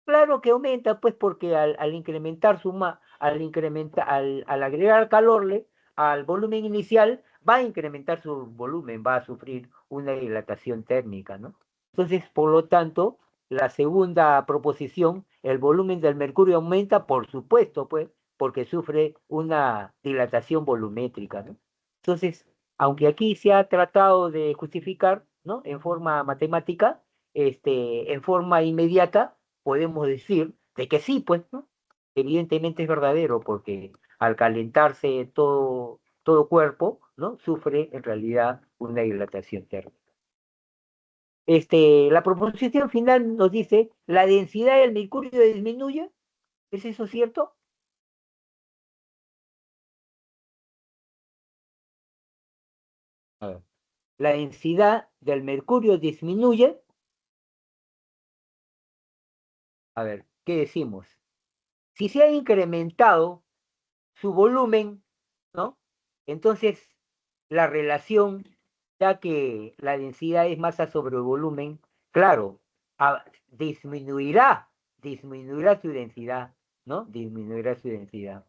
Claro que aumenta, pues, porque al incrementar al agregar calor al volumen inicial, va a incrementar su volumen, va a sufrir una dilatación térmica, ¿no? Entonces, por lo tanto, la segunda proposición, el volumen del mercurio aumenta, por supuesto, pues, porque sufre una dilatación volumétrica, ¿no? Entonces, aunque aquí se ha tratado de justificar, ¿no? En forma matemática, en forma inmediata, podemos decir de que sí, pues, ¿no? Evidentemente es verdadero, porque al calentarse todo cuerpo, ¿no? Sufre en realidad una dilatación térmica. La proposición final nos dice, la densidad del mercurio disminuye. ¿Es eso cierto? A ver. La densidad del mercurio disminuye. A ver, ¿qué decimos? Si se ha incrementado su volumen, ¿no? Entonces, la relación, ya que la densidad es masa sobre volumen, claro, disminuirá su densidad, ¿no? Disminuirá su densidad.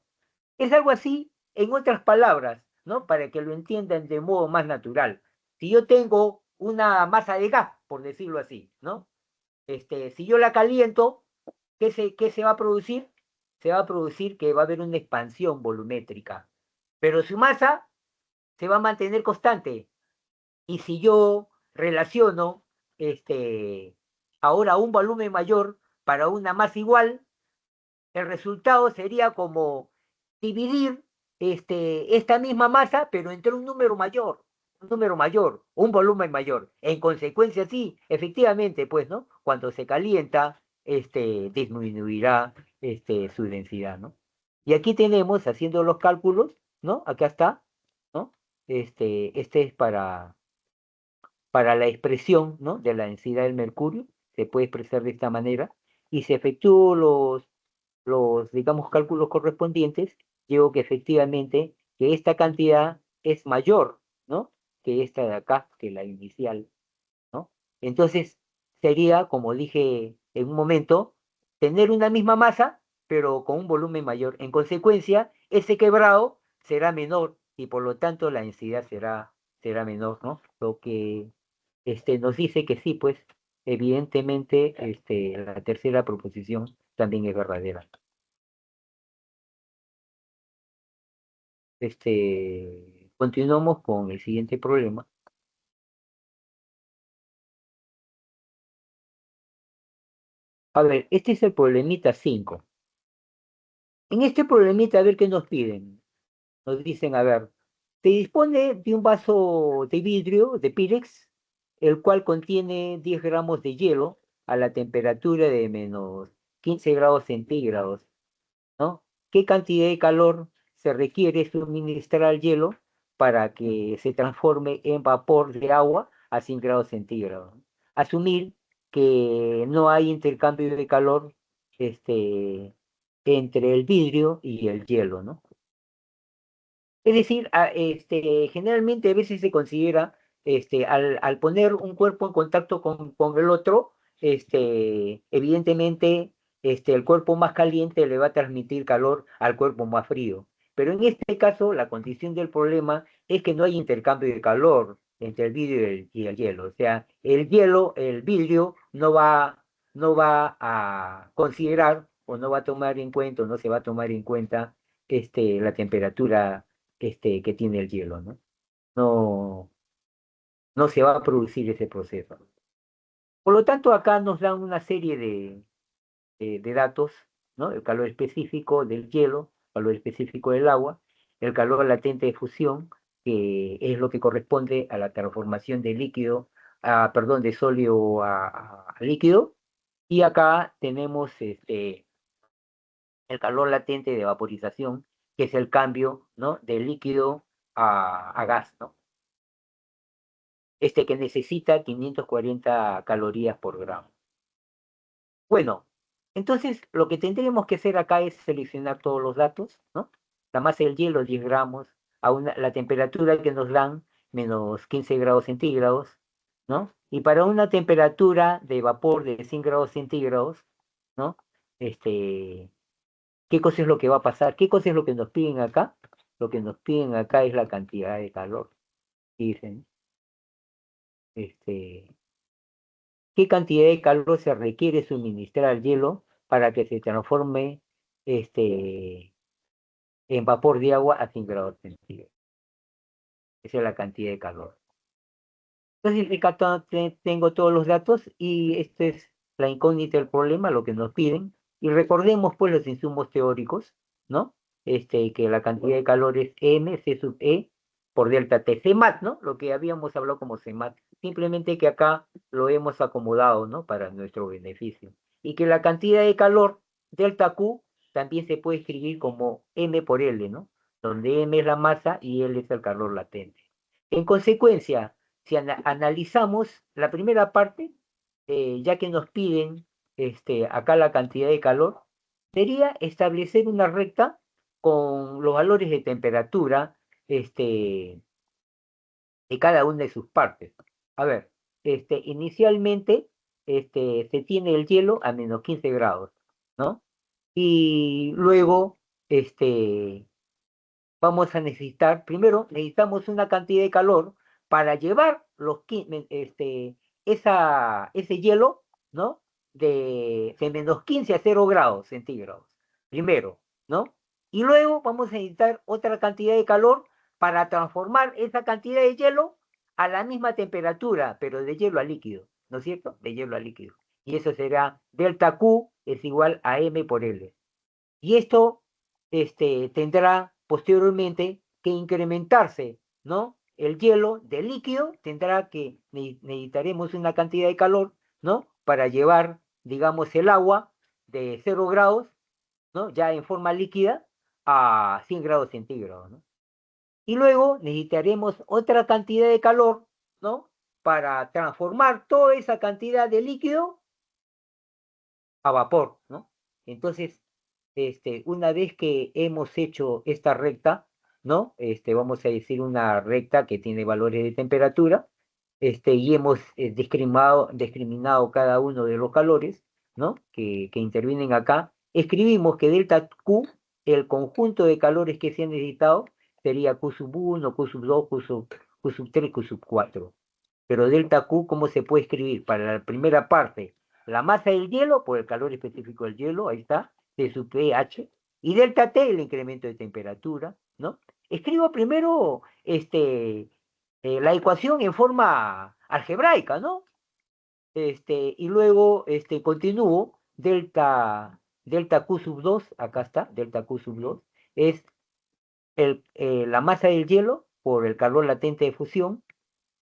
Es algo así, en otras palabras, ¿no? Para que lo entiendan de modo más natural. Si yo tengo una masa de gas, por decirlo así, ¿no? Si yo la caliento, ¿qué se va a producir? Se va a producir que va a haber una expansión volumétrica, pero su masa se va a mantener constante. Y si yo relaciono ahora un volumen mayor para una masa igual, el resultado sería como dividir esta misma masa, pero entre un número mayor, un volumen mayor. En consecuencia, sí, efectivamente, pues, ¿no? Cuando se calienta, disminuirá su densidad, ¿no? Y aquí tenemos, haciendo los cálculos, ¿no? Acá está, ¿no? Este es para la expresión, ¿no? De la densidad del mercurio, se puede expresar de esta manera, y se efectúan digamos, cálculos correspondientes, llego que efectivamente que esta cantidad es mayor, ¿no? Que esta de acá, que la inicial, ¿no? Entonces, sería, como dije en un momento, tener una misma masa, pero con un volumen mayor. En consecuencia, ese quebrado será menor y por lo tanto la densidad será menor, ¿no? Lo que nos dice que sí, pues, evidentemente, la tercera proposición también es verdadera. Continuamos con el siguiente problema. A ver, este es el problemita 5. En este problemita, a ver qué nos piden. Nos dicen, a ver, se dispone de un vaso de vidrio, de Pyrex, el cual contiene 10 gramos de hielo a la temperatura de menos 15 grados centígrados, ¿no? ¿Qué cantidad de calor se requiere suministrar al hielo para que se transforme en vapor de agua a 100 grados centígrados? Asumir que no hay intercambio de calor entre el vidrio y el hielo, ¿no? Es decir, generalmente a veces se considera, al poner un cuerpo en contacto con el otro, evidentemente, el cuerpo más caliente le va a transmitir calor al cuerpo más frío. Pero en este caso, la condición del problema es que no hay intercambio de calor entre el vidrio y el hielo. O sea, el vidrio no va a considerar o no va a tomar en cuenta o no se va a tomar en cuenta la temperatura que tiene el hielo, ¿no? No, no se va a producir ese proceso. Por lo tanto, acá nos dan una serie de datos, ¿no? El calor específico del hielo, calor específico del agua, el calor latente de fusión, que es lo que corresponde a la transformación de líquido, perdón, de sólido a líquido, y acá tenemos el calor latente de vaporización, que es el cambio, ¿no? De líquido a gas, ¿no? Que necesita 540 calorías por gramo. Bueno, entonces lo que tendríamos que hacer acá es seleccionar todos los datos, ¿no? La masa del hielo, 10 gramos, la temperatura que nos dan, menos 15 grados centígrados, ¿no? Y para una temperatura de vapor de 100 grados centígrados, ¿no? ¿Qué cosa es lo que va a pasar? ¿Qué cosa es lo que nos piden acá? Lo que nos piden acá es la cantidad de calor. Dicen, este, ¿qué cantidad de calor se requiere suministrar al hielo para que se transforme en vapor de agua a 100 grados centígrados? Esa es la cantidad de calor. Entonces, acá tengo todos los datos y esta es la incógnita del problema, lo que nos piden. Y recordemos pues los insumos teóricos, ¿no? Que la cantidad de calor es M, C sub E por delta T. CMAT, ¿no? Lo que habíamos hablado como CMAT. Simplemente que acá lo hemos acomodado, ¿no? Para nuestro beneficio. Y que la cantidad de calor, delta Q, también se puede escribir como M por L, ¿no? Donde M es la masa y L es el calor latente. En consecuencia, si analizamos la primera parte, ya que nos piden acá la cantidad de calor, sería establecer una recta con los valores de temperatura de cada una de sus partes. A ver, inicialmente se tiene el hielo a menos 15 grados, ¿no? Y luego vamos a necesitar, primero necesitamos una cantidad de calor para llevar ese hielo, ¿no? De menos 15 a 0 grados centígrados, primero, ¿no? Y luego vamos a necesitar otra cantidad de calor para transformar esa cantidad de hielo a la misma temperatura, pero de hielo a líquido, ¿no es cierto? De hielo a líquido. Y eso será delta Q es igual a M por L. Y esto tendrá posteriormente que incrementarse, ¿no? El hielo de líquido tendrá que, necesitaremos una cantidad de calor, ¿no? Para llevar, digamos, el agua de 0 grados, ¿no? Ya en forma líquida a 100 grados centígrados, ¿no? Y luego necesitaremos otra cantidad de calor, ¿no? Para transformar toda esa cantidad de líquido a vapor, ¿no? Entonces, una vez que hemos hecho esta recta, ¿no? Vamos a decir una recta que tiene valores de temperatura, y hemos discriminado cada uno de los calores, ¿no? Que intervienen acá. Escribimos que delta Q, el conjunto de calores que se han necesitado, sería Q sub 1, Q sub 2, Q sub 3, Q sub 4. Pero delta Q, ¿cómo se puede escribir? Para la primera parte, la masa del hielo, por el calor específico del hielo, ahí está, de su pH, y delta T, el incremento de temperatura, ¿no? Escribo primero la ecuación en forma algebraica, ¿no? Y luego continúo, delta Q sub 2, acá está, delta Q sub 2, es la masa del hielo por el calor latente de fusión,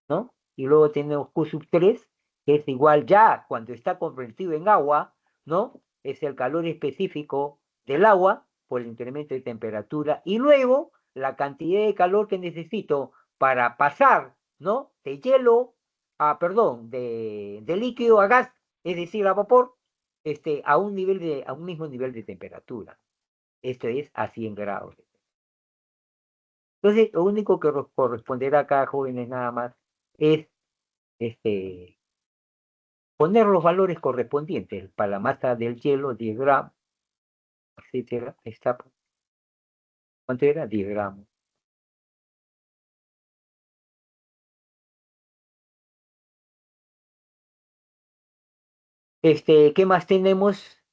¿no? Y luego tenemos Q sub 3, que es igual ya cuando está convertido en agua, ¿no? Es el calor específico del agua por el incremento de temperatura. Y luego la cantidad de calor que necesito para pasar, ¿no? De hielo perdón, de líquido a gas, es decir, a vapor, a un mismo nivel de temperatura. Esto es a 100 grados. Entonces, lo único que corresponderá acá, jóvenes, nada más, es poner los valores correspondientes para la masa del hielo, 10 gramos, etcétera. Está, ¿cuánto era? 10 gramos. ¿Qué más tenemos?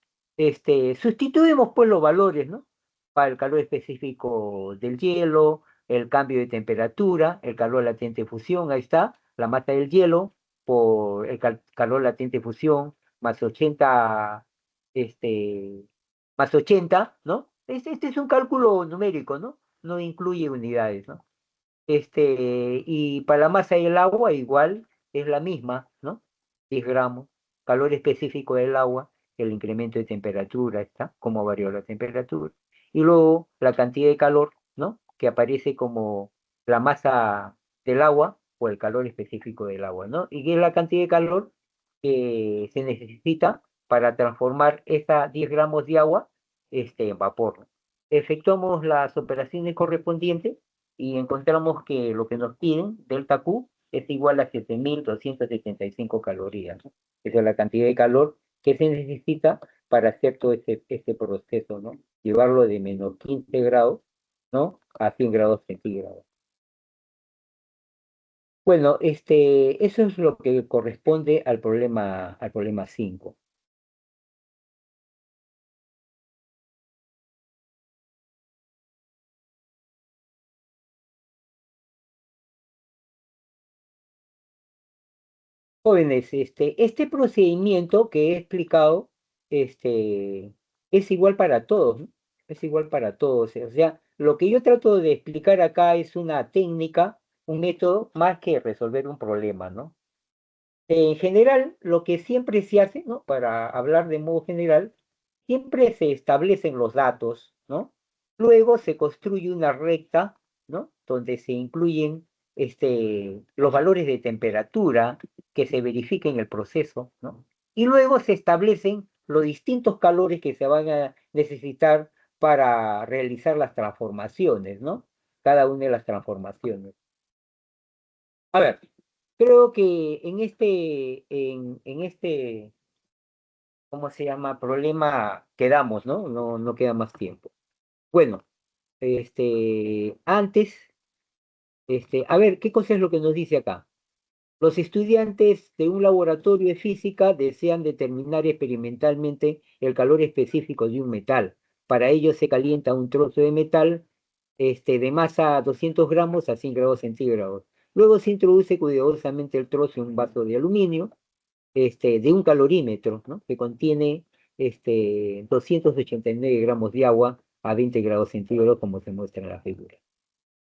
Sustituimos pues los valores, ¿no? Para el calor específico del hielo, el cambio de temperatura, el calor latente de fusión, ahí está, la masa del hielo, por el calor latente de fusión, más 80, este, más 80, ¿no? Este es un cálculo numérico, ¿no? No incluye unidades, ¿no? Y para la masa del agua igual es la misma, ¿no? 10 gramos, calor específico del agua, el incremento de temperatura, ¿está? Cómo varió la temperatura. Y luego la cantidad de calor, ¿no? Que aparece como la masa del agua o el calor específico del agua, ¿no? Y que es la cantidad de calor que se necesita para transformar esa 10 gramos de agua, en vapor. Efectuamos las operaciones correspondientes y encontramos que lo que nos piden, delta Q, es igual a 7.275 calorías, ¿no? Esa es la cantidad de calor que se necesita para hacer todo este proceso, ¿no? Llevarlo de menos 15 grados, ¿no? A 100 grados centígrados. Bueno, eso es lo que corresponde al problema 5. Jóvenes, este procedimiento que he explicado, es igual para todos, ¿no? Es igual para todos. O sea, lo que yo trato de explicar acá es una técnica, un método, más que resolver un problema, ¿no? En general, lo que siempre se hace, ¿no? Para hablar de modo general, siempre se establecen los datos, ¿no? Luego se construye una recta, ¿no? Donde se incluyen los valores de temperatura que se verifiquen en el proceso, ¿no? Y luego se establecen los distintos calores que se van a necesitar para realizar las transformaciones, ¿no? Cada una de las transformaciones. A ver, creo que en este, ¿cómo se llama? Problema quedamos, ¿no? No queda más tiempo. Bueno, antes, a ver, ¿qué cosa es lo que nos dice acá? Los estudiantes de un laboratorio de física desean determinar experimentalmente el calor específico de un metal. Para ello se calienta un trozo de metal, de masa 200 gramos a 100 grados centígrados. Luego se introduce cuidadosamente el trozo en un vaso de aluminio, de un calorímetro, ¿no? Que contiene 289 gramos de agua a 20 grados centígrados, como se muestra en la figura.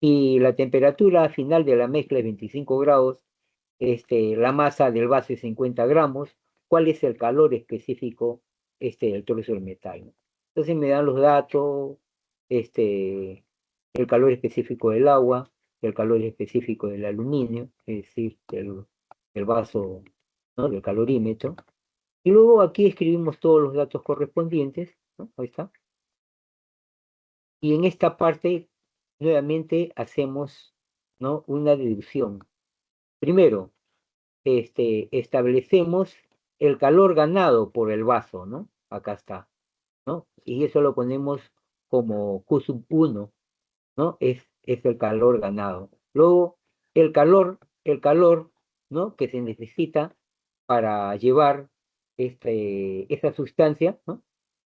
Y la temperatura final de la mezcla es 25 grados, la masa del vaso es 50 gramos. ¿Cuál es el calor específico del trozo del metal, ¿no? Entonces me dan los datos, el calor específico del agua, el calor específico del aluminio, es decir, el vaso, ¿no? Del calorímetro. Y luego aquí escribimos todos los datos correspondientes, ¿no? Ahí está. Y en esta parte, nuevamente, hacemos, ¿no? Una deducción. Primero, establecemos el calor ganado por el vaso, ¿no? Acá está, ¿no? Y eso lo ponemos como Q sub 1, ¿no? Es el calor ganado. Luego, el calor, ¿no? Que se necesita para llevar esa sustancia, ¿no?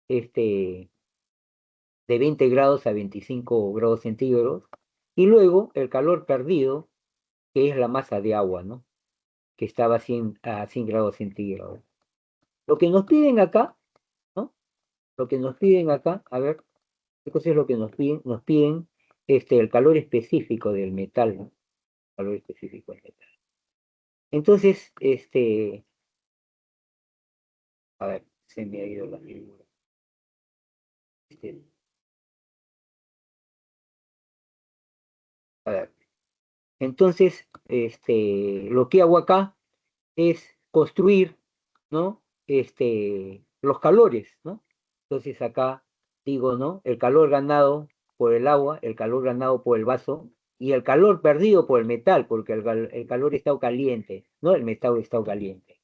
Este, de 20 grados a 25 grados centígrados. Y luego, el calor perdido, que es la masa de agua, ¿no? Que estaba a 100 grados centígrados. Lo que nos piden acá, ¿no? Lo que nos piden acá, a ver, ¿qué cosa es lo que nos piden? Nos piden el calor específico del metal, ¿no? Calor específico del metal. Entonces, a ver, se me ha ido la figura. Este, a ver, entonces, lo que hago acá es construir, ¿no? Los calores, ¿no? Entonces acá digo, ¿no? El calor ganado por el agua, el calor ganado por el vaso y el calor perdido por el metal, porque el calor está caliente, ¿no? El metal está caliente.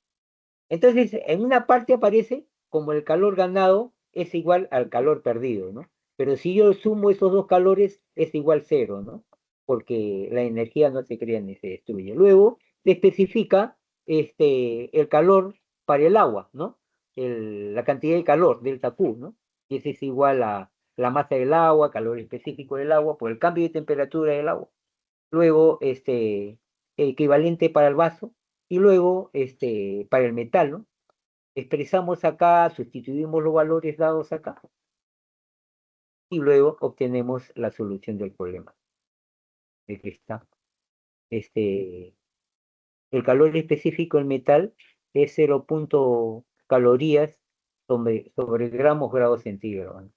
Entonces, en una parte aparece como el calor ganado es igual al calor perdido, ¿no? Pero si yo sumo esos dos calores, es igual cero, ¿no? Porque la energía no se crea ni se destruye. Luego, se especifica el calor para el agua, ¿no? La cantidad de calor, delta Q, ¿no? Y ese es igual a la masa del agua, calor específico del agua, por el cambio de temperatura del agua. Luego, equivalente para el vaso, Y luego, para el metal, ¿no? Expresamos acá, sustituimos los valores dados acá, y luego obtenemos la solución del problema. Aquí está. El calor específico del metal es 0,0 calorías sobre gramos grados centígrados.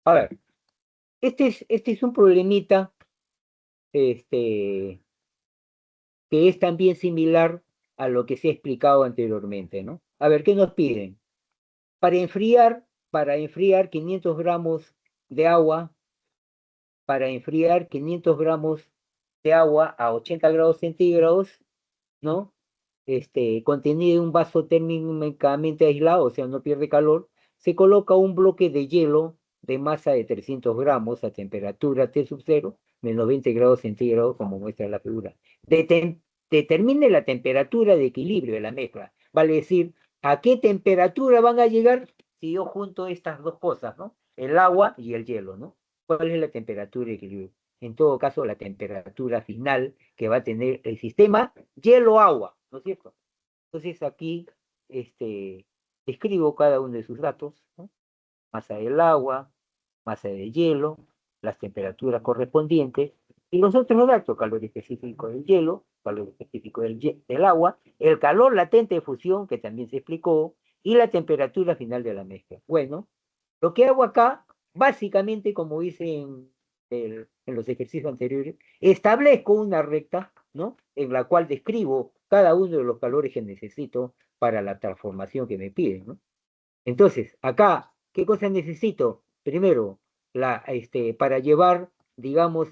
A ver, este es un problemita este, que es también similar a lo que se ha explicado anteriormente, ¿no? A ver, ¿qué nos piden? Para enfriar 500 gramos de agua, para enfriar 500 gramos de agua a 80 grados centígrados, ¿no? Contenido en un vaso térmicamente aislado, o sea, no pierde calor, se coloca un bloque de hielo de masa de 300 gramos a temperatura T sub 0, menos 20 grados centígrados, como muestra la figura. Determine la temperatura de equilibrio de la mezcla. Vale decir, ¿a qué temperatura van a llegar si yo junto estas dos cosas, ¿no? El agua y el hielo, ¿no? ¿Cuál es la temperatura de equilibrio? En todo caso, la temperatura final que va a tener el sistema hielo-agua, ¿no es cierto? Entonces aquí escribo cada uno de sus datos, ¿no? Masa del agua, masa de hielo, las temperaturas correspondientes, y los otros datos, calor específico del hielo, calor específico del agua, el calor latente de fusión, que también se explicó, y la temperatura final de la mezcla. Bueno, lo que hago acá, básicamente, como hice en los ejercicios anteriores, establezco una recta, ¿no? En la cual describo cada uno de los calores que necesito para la transformación que me piden, ¿no? Entonces, acá, ¿qué cosas necesito? Primero, para llevar, digamos,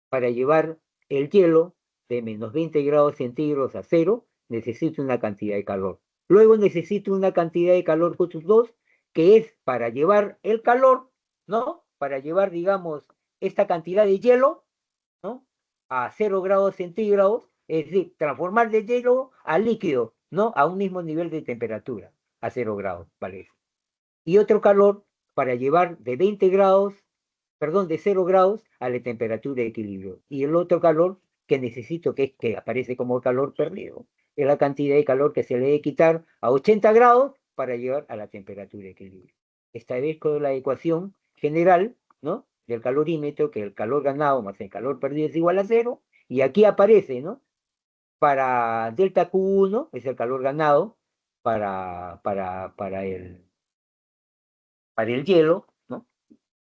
para llevar el hielo de menos 20 grados centígrados a cero, necesito una cantidad de calor. Luego necesito una cantidad de calor Q2, que es para llevar el calor, ¿no? Para llevar, digamos, esta cantidad de hielo, ¿no? A 0 grados centígrados, es decir, transformar de hielo a líquido, ¿no? A un mismo nivel de temperatura, a 0 grados, ¿vale? Y otro calor para llevar de 20 grados, perdón, de 0 grados a la temperatura de equilibrio. Y el otro calor que necesito, que aparece como calor perdido, es la cantidad de calor que se le debe quitar a 80 grados para llegar a la temperatura de equilibrio. Establezco la ecuación general, ¿no? Del calorímetro, que el calor ganado más el calor perdido es igual a cero, y aquí aparece, ¿no? Para delta Q1 es el calor ganado para el hielo, ¿no?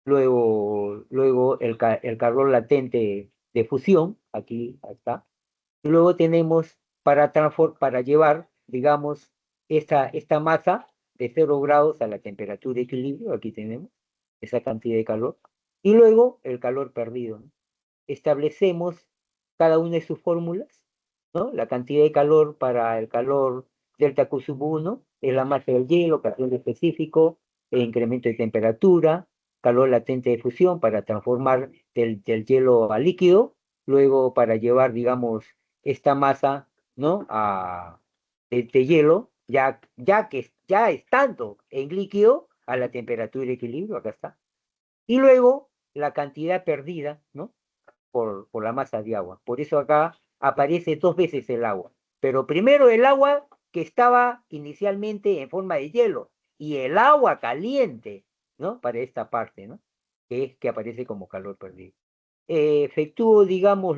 Luego el calor latente de fusión, aquí está. Y luego tenemos para llevar, digamos, esta masa de 0 grados a la temperatura de equilibrio, aquí tenemos esa cantidad de calor. Y luego el calor perdido, ¿no? Establecemos cada una de sus fórmulas, ¿no? La cantidad de calor para el calor delta Q sub 1 es la masa del hielo, calor específico, e incremento de temperatura, calor latente de fusión para transformar del hielo a líquido, luego para llevar, digamos, esta masa, ¿no? De hielo, ya estando en líquido a la temperatura de equilibrio, acá está. Y luego la cantidad perdida, ¿no? Por la masa de agua. Por eso acá aparece dos veces el agua. Pero primero el agua que estaba inicialmente en forma de hielo y el agua caliente, ¿no? Para esta parte, ¿no? Que aparece como calor perdido. Efectúo, digamos,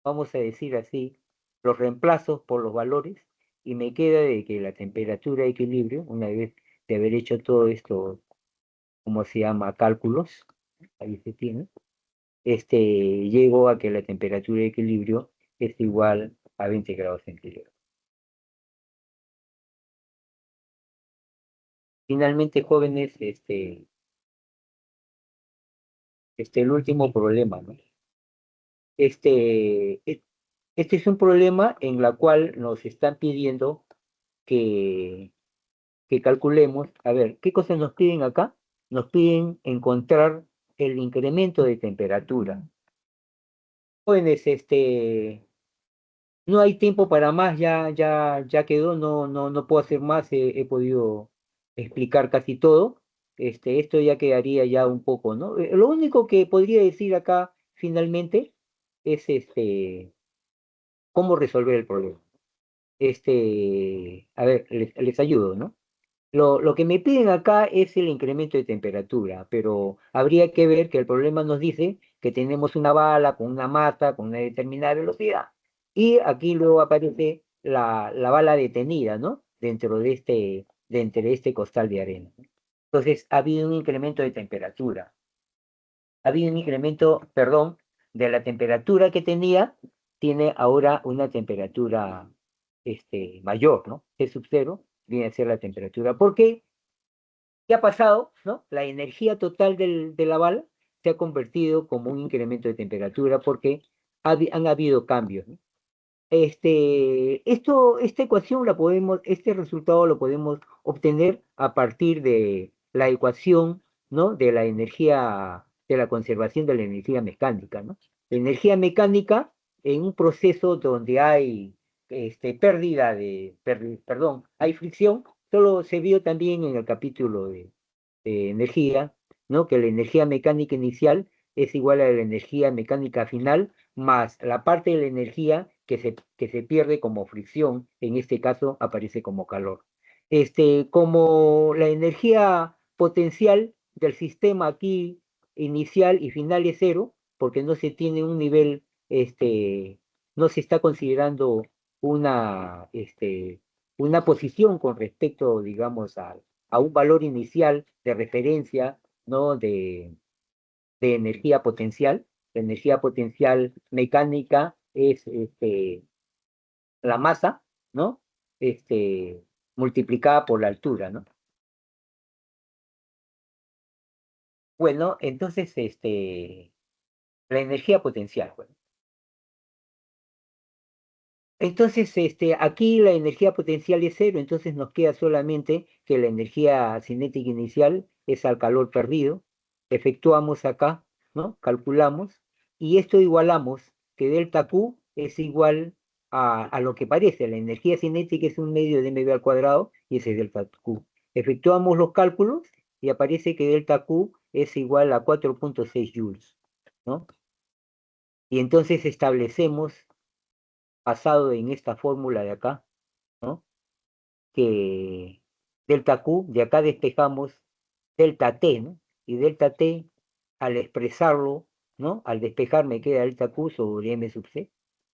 vamos a decir así, los reemplazos por los valores y me queda de que la temperatura de equilibrio, una vez de haber hecho todo esto, ¿cómo se llama? Cálculos, ahí se tiene, llego a que la temperatura de equilibrio es igual a 20 grados centígrados. Finalmente, jóvenes, el último problema, ¿no? Este, e- este es un problema en la cual nos están pidiendo que, que calculemos, a ver, ¿qué cosas nos piden acá? Nos piden encontrar el incremento de temperatura. Jóvenes, No hay tiempo para más, ya quedó, no puedo hacer más, he podido explicar casi todo. Esto ya quedaría ya un poco, ¿no? Lo único que podría decir acá finalmente es cómo resolver el problema. A ver, les ayudo, ¿no? Lo que me piden acá es el incremento de temperatura, pero habría que ver que el problema nos dice que tenemos una bala con una masa, con una determinada velocidad, y aquí luego aparece la bala detenida, ¿no? Dentro de este costal de arena. Entonces, ha habido un incremento de temperatura, ha habido un incremento, perdón, de la temperatura que tenía, tiene ahora una temperatura mayor, ¿no? T sub cero viene a ser la temperatura. ¿Por qué? ¿Qué ha pasado? ¿No? La energía total de la bala se ha convertido como un incremento de temperatura porque han habido cambios, ¿no? Esta ecuación este resultado lo podemos obtener a partir de la ecuación, ¿no? De la energía, de la conservación de la energía mecánica, ¿no? La energía mecánica en un proceso donde hay perdón, hay fricción, solo se vio también en el capítulo de energía, ¿no? Que la energía mecánica inicial es igual a la energía mecánica final más la parte de la energía que se pierde como fricción, en este caso aparece como calor. Como la energía potencial del sistema aquí inicial y final es cero, porque no se tiene un nivel, no se está considerando una posición con respecto, digamos, a un valor inicial de referencia, ¿no? De energía potencial. La energía potencial mecánica es la masa, ¿no? Multiplicada por la altura, ¿no? Bueno, entonces, la energía potencial, bueno. Entonces, aquí la energía potencial es cero, entonces nos queda solamente que la energía cinética inicial es al calor perdido. Efectuamos acá, ¿no? Calculamos, y esto igualamos, que delta Q es igual a lo que parece. La energía cinética es un medio de mv al cuadrado, y ese es delta Q. Efectuamos los cálculos, y aparece que delta Q es igual a 4,6 joules, ¿no? Y entonces establecemos basado en esta fórmula de acá, ¿no? Que delta Q, de acá despejamos delta T, ¿no? Y delta T, al expresarlo, ¿no? Al despejar me queda delta Q sobre M sub C,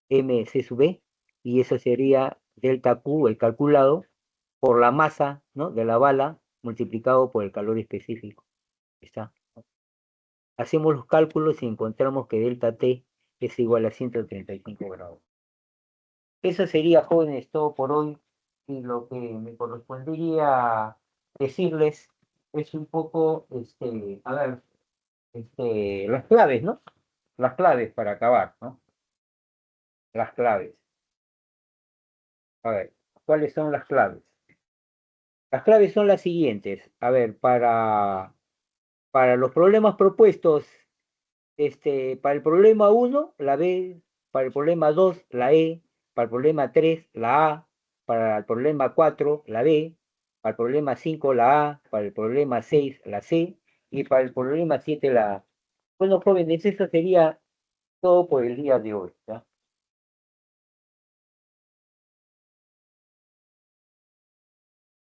M C sub E, y eso sería delta Q, el calculado, por la masa, ¿no? De la bala multiplicado por el calor específico. ¿Está? Hacemos los cálculos y encontramos que delta T es igual a 135 grados. Eso sería, jóvenes, todo por hoy. Y lo que me correspondería decirles es un poco, a ver, las claves, ¿no? Las claves para acabar, ¿no? Las claves. A ver, ¿cuáles son las claves? Las claves son las siguientes. A ver, para los problemas propuestos, para el problema uno la B, para el problema 2 la E, para el problema 3 la A, para el problema 4 la B, para el problema 5 la A, para el problema 6 la C y para el problema 7 la A. Bueno, jóvenes, eso sería todo por el día de hoy, ¿ya?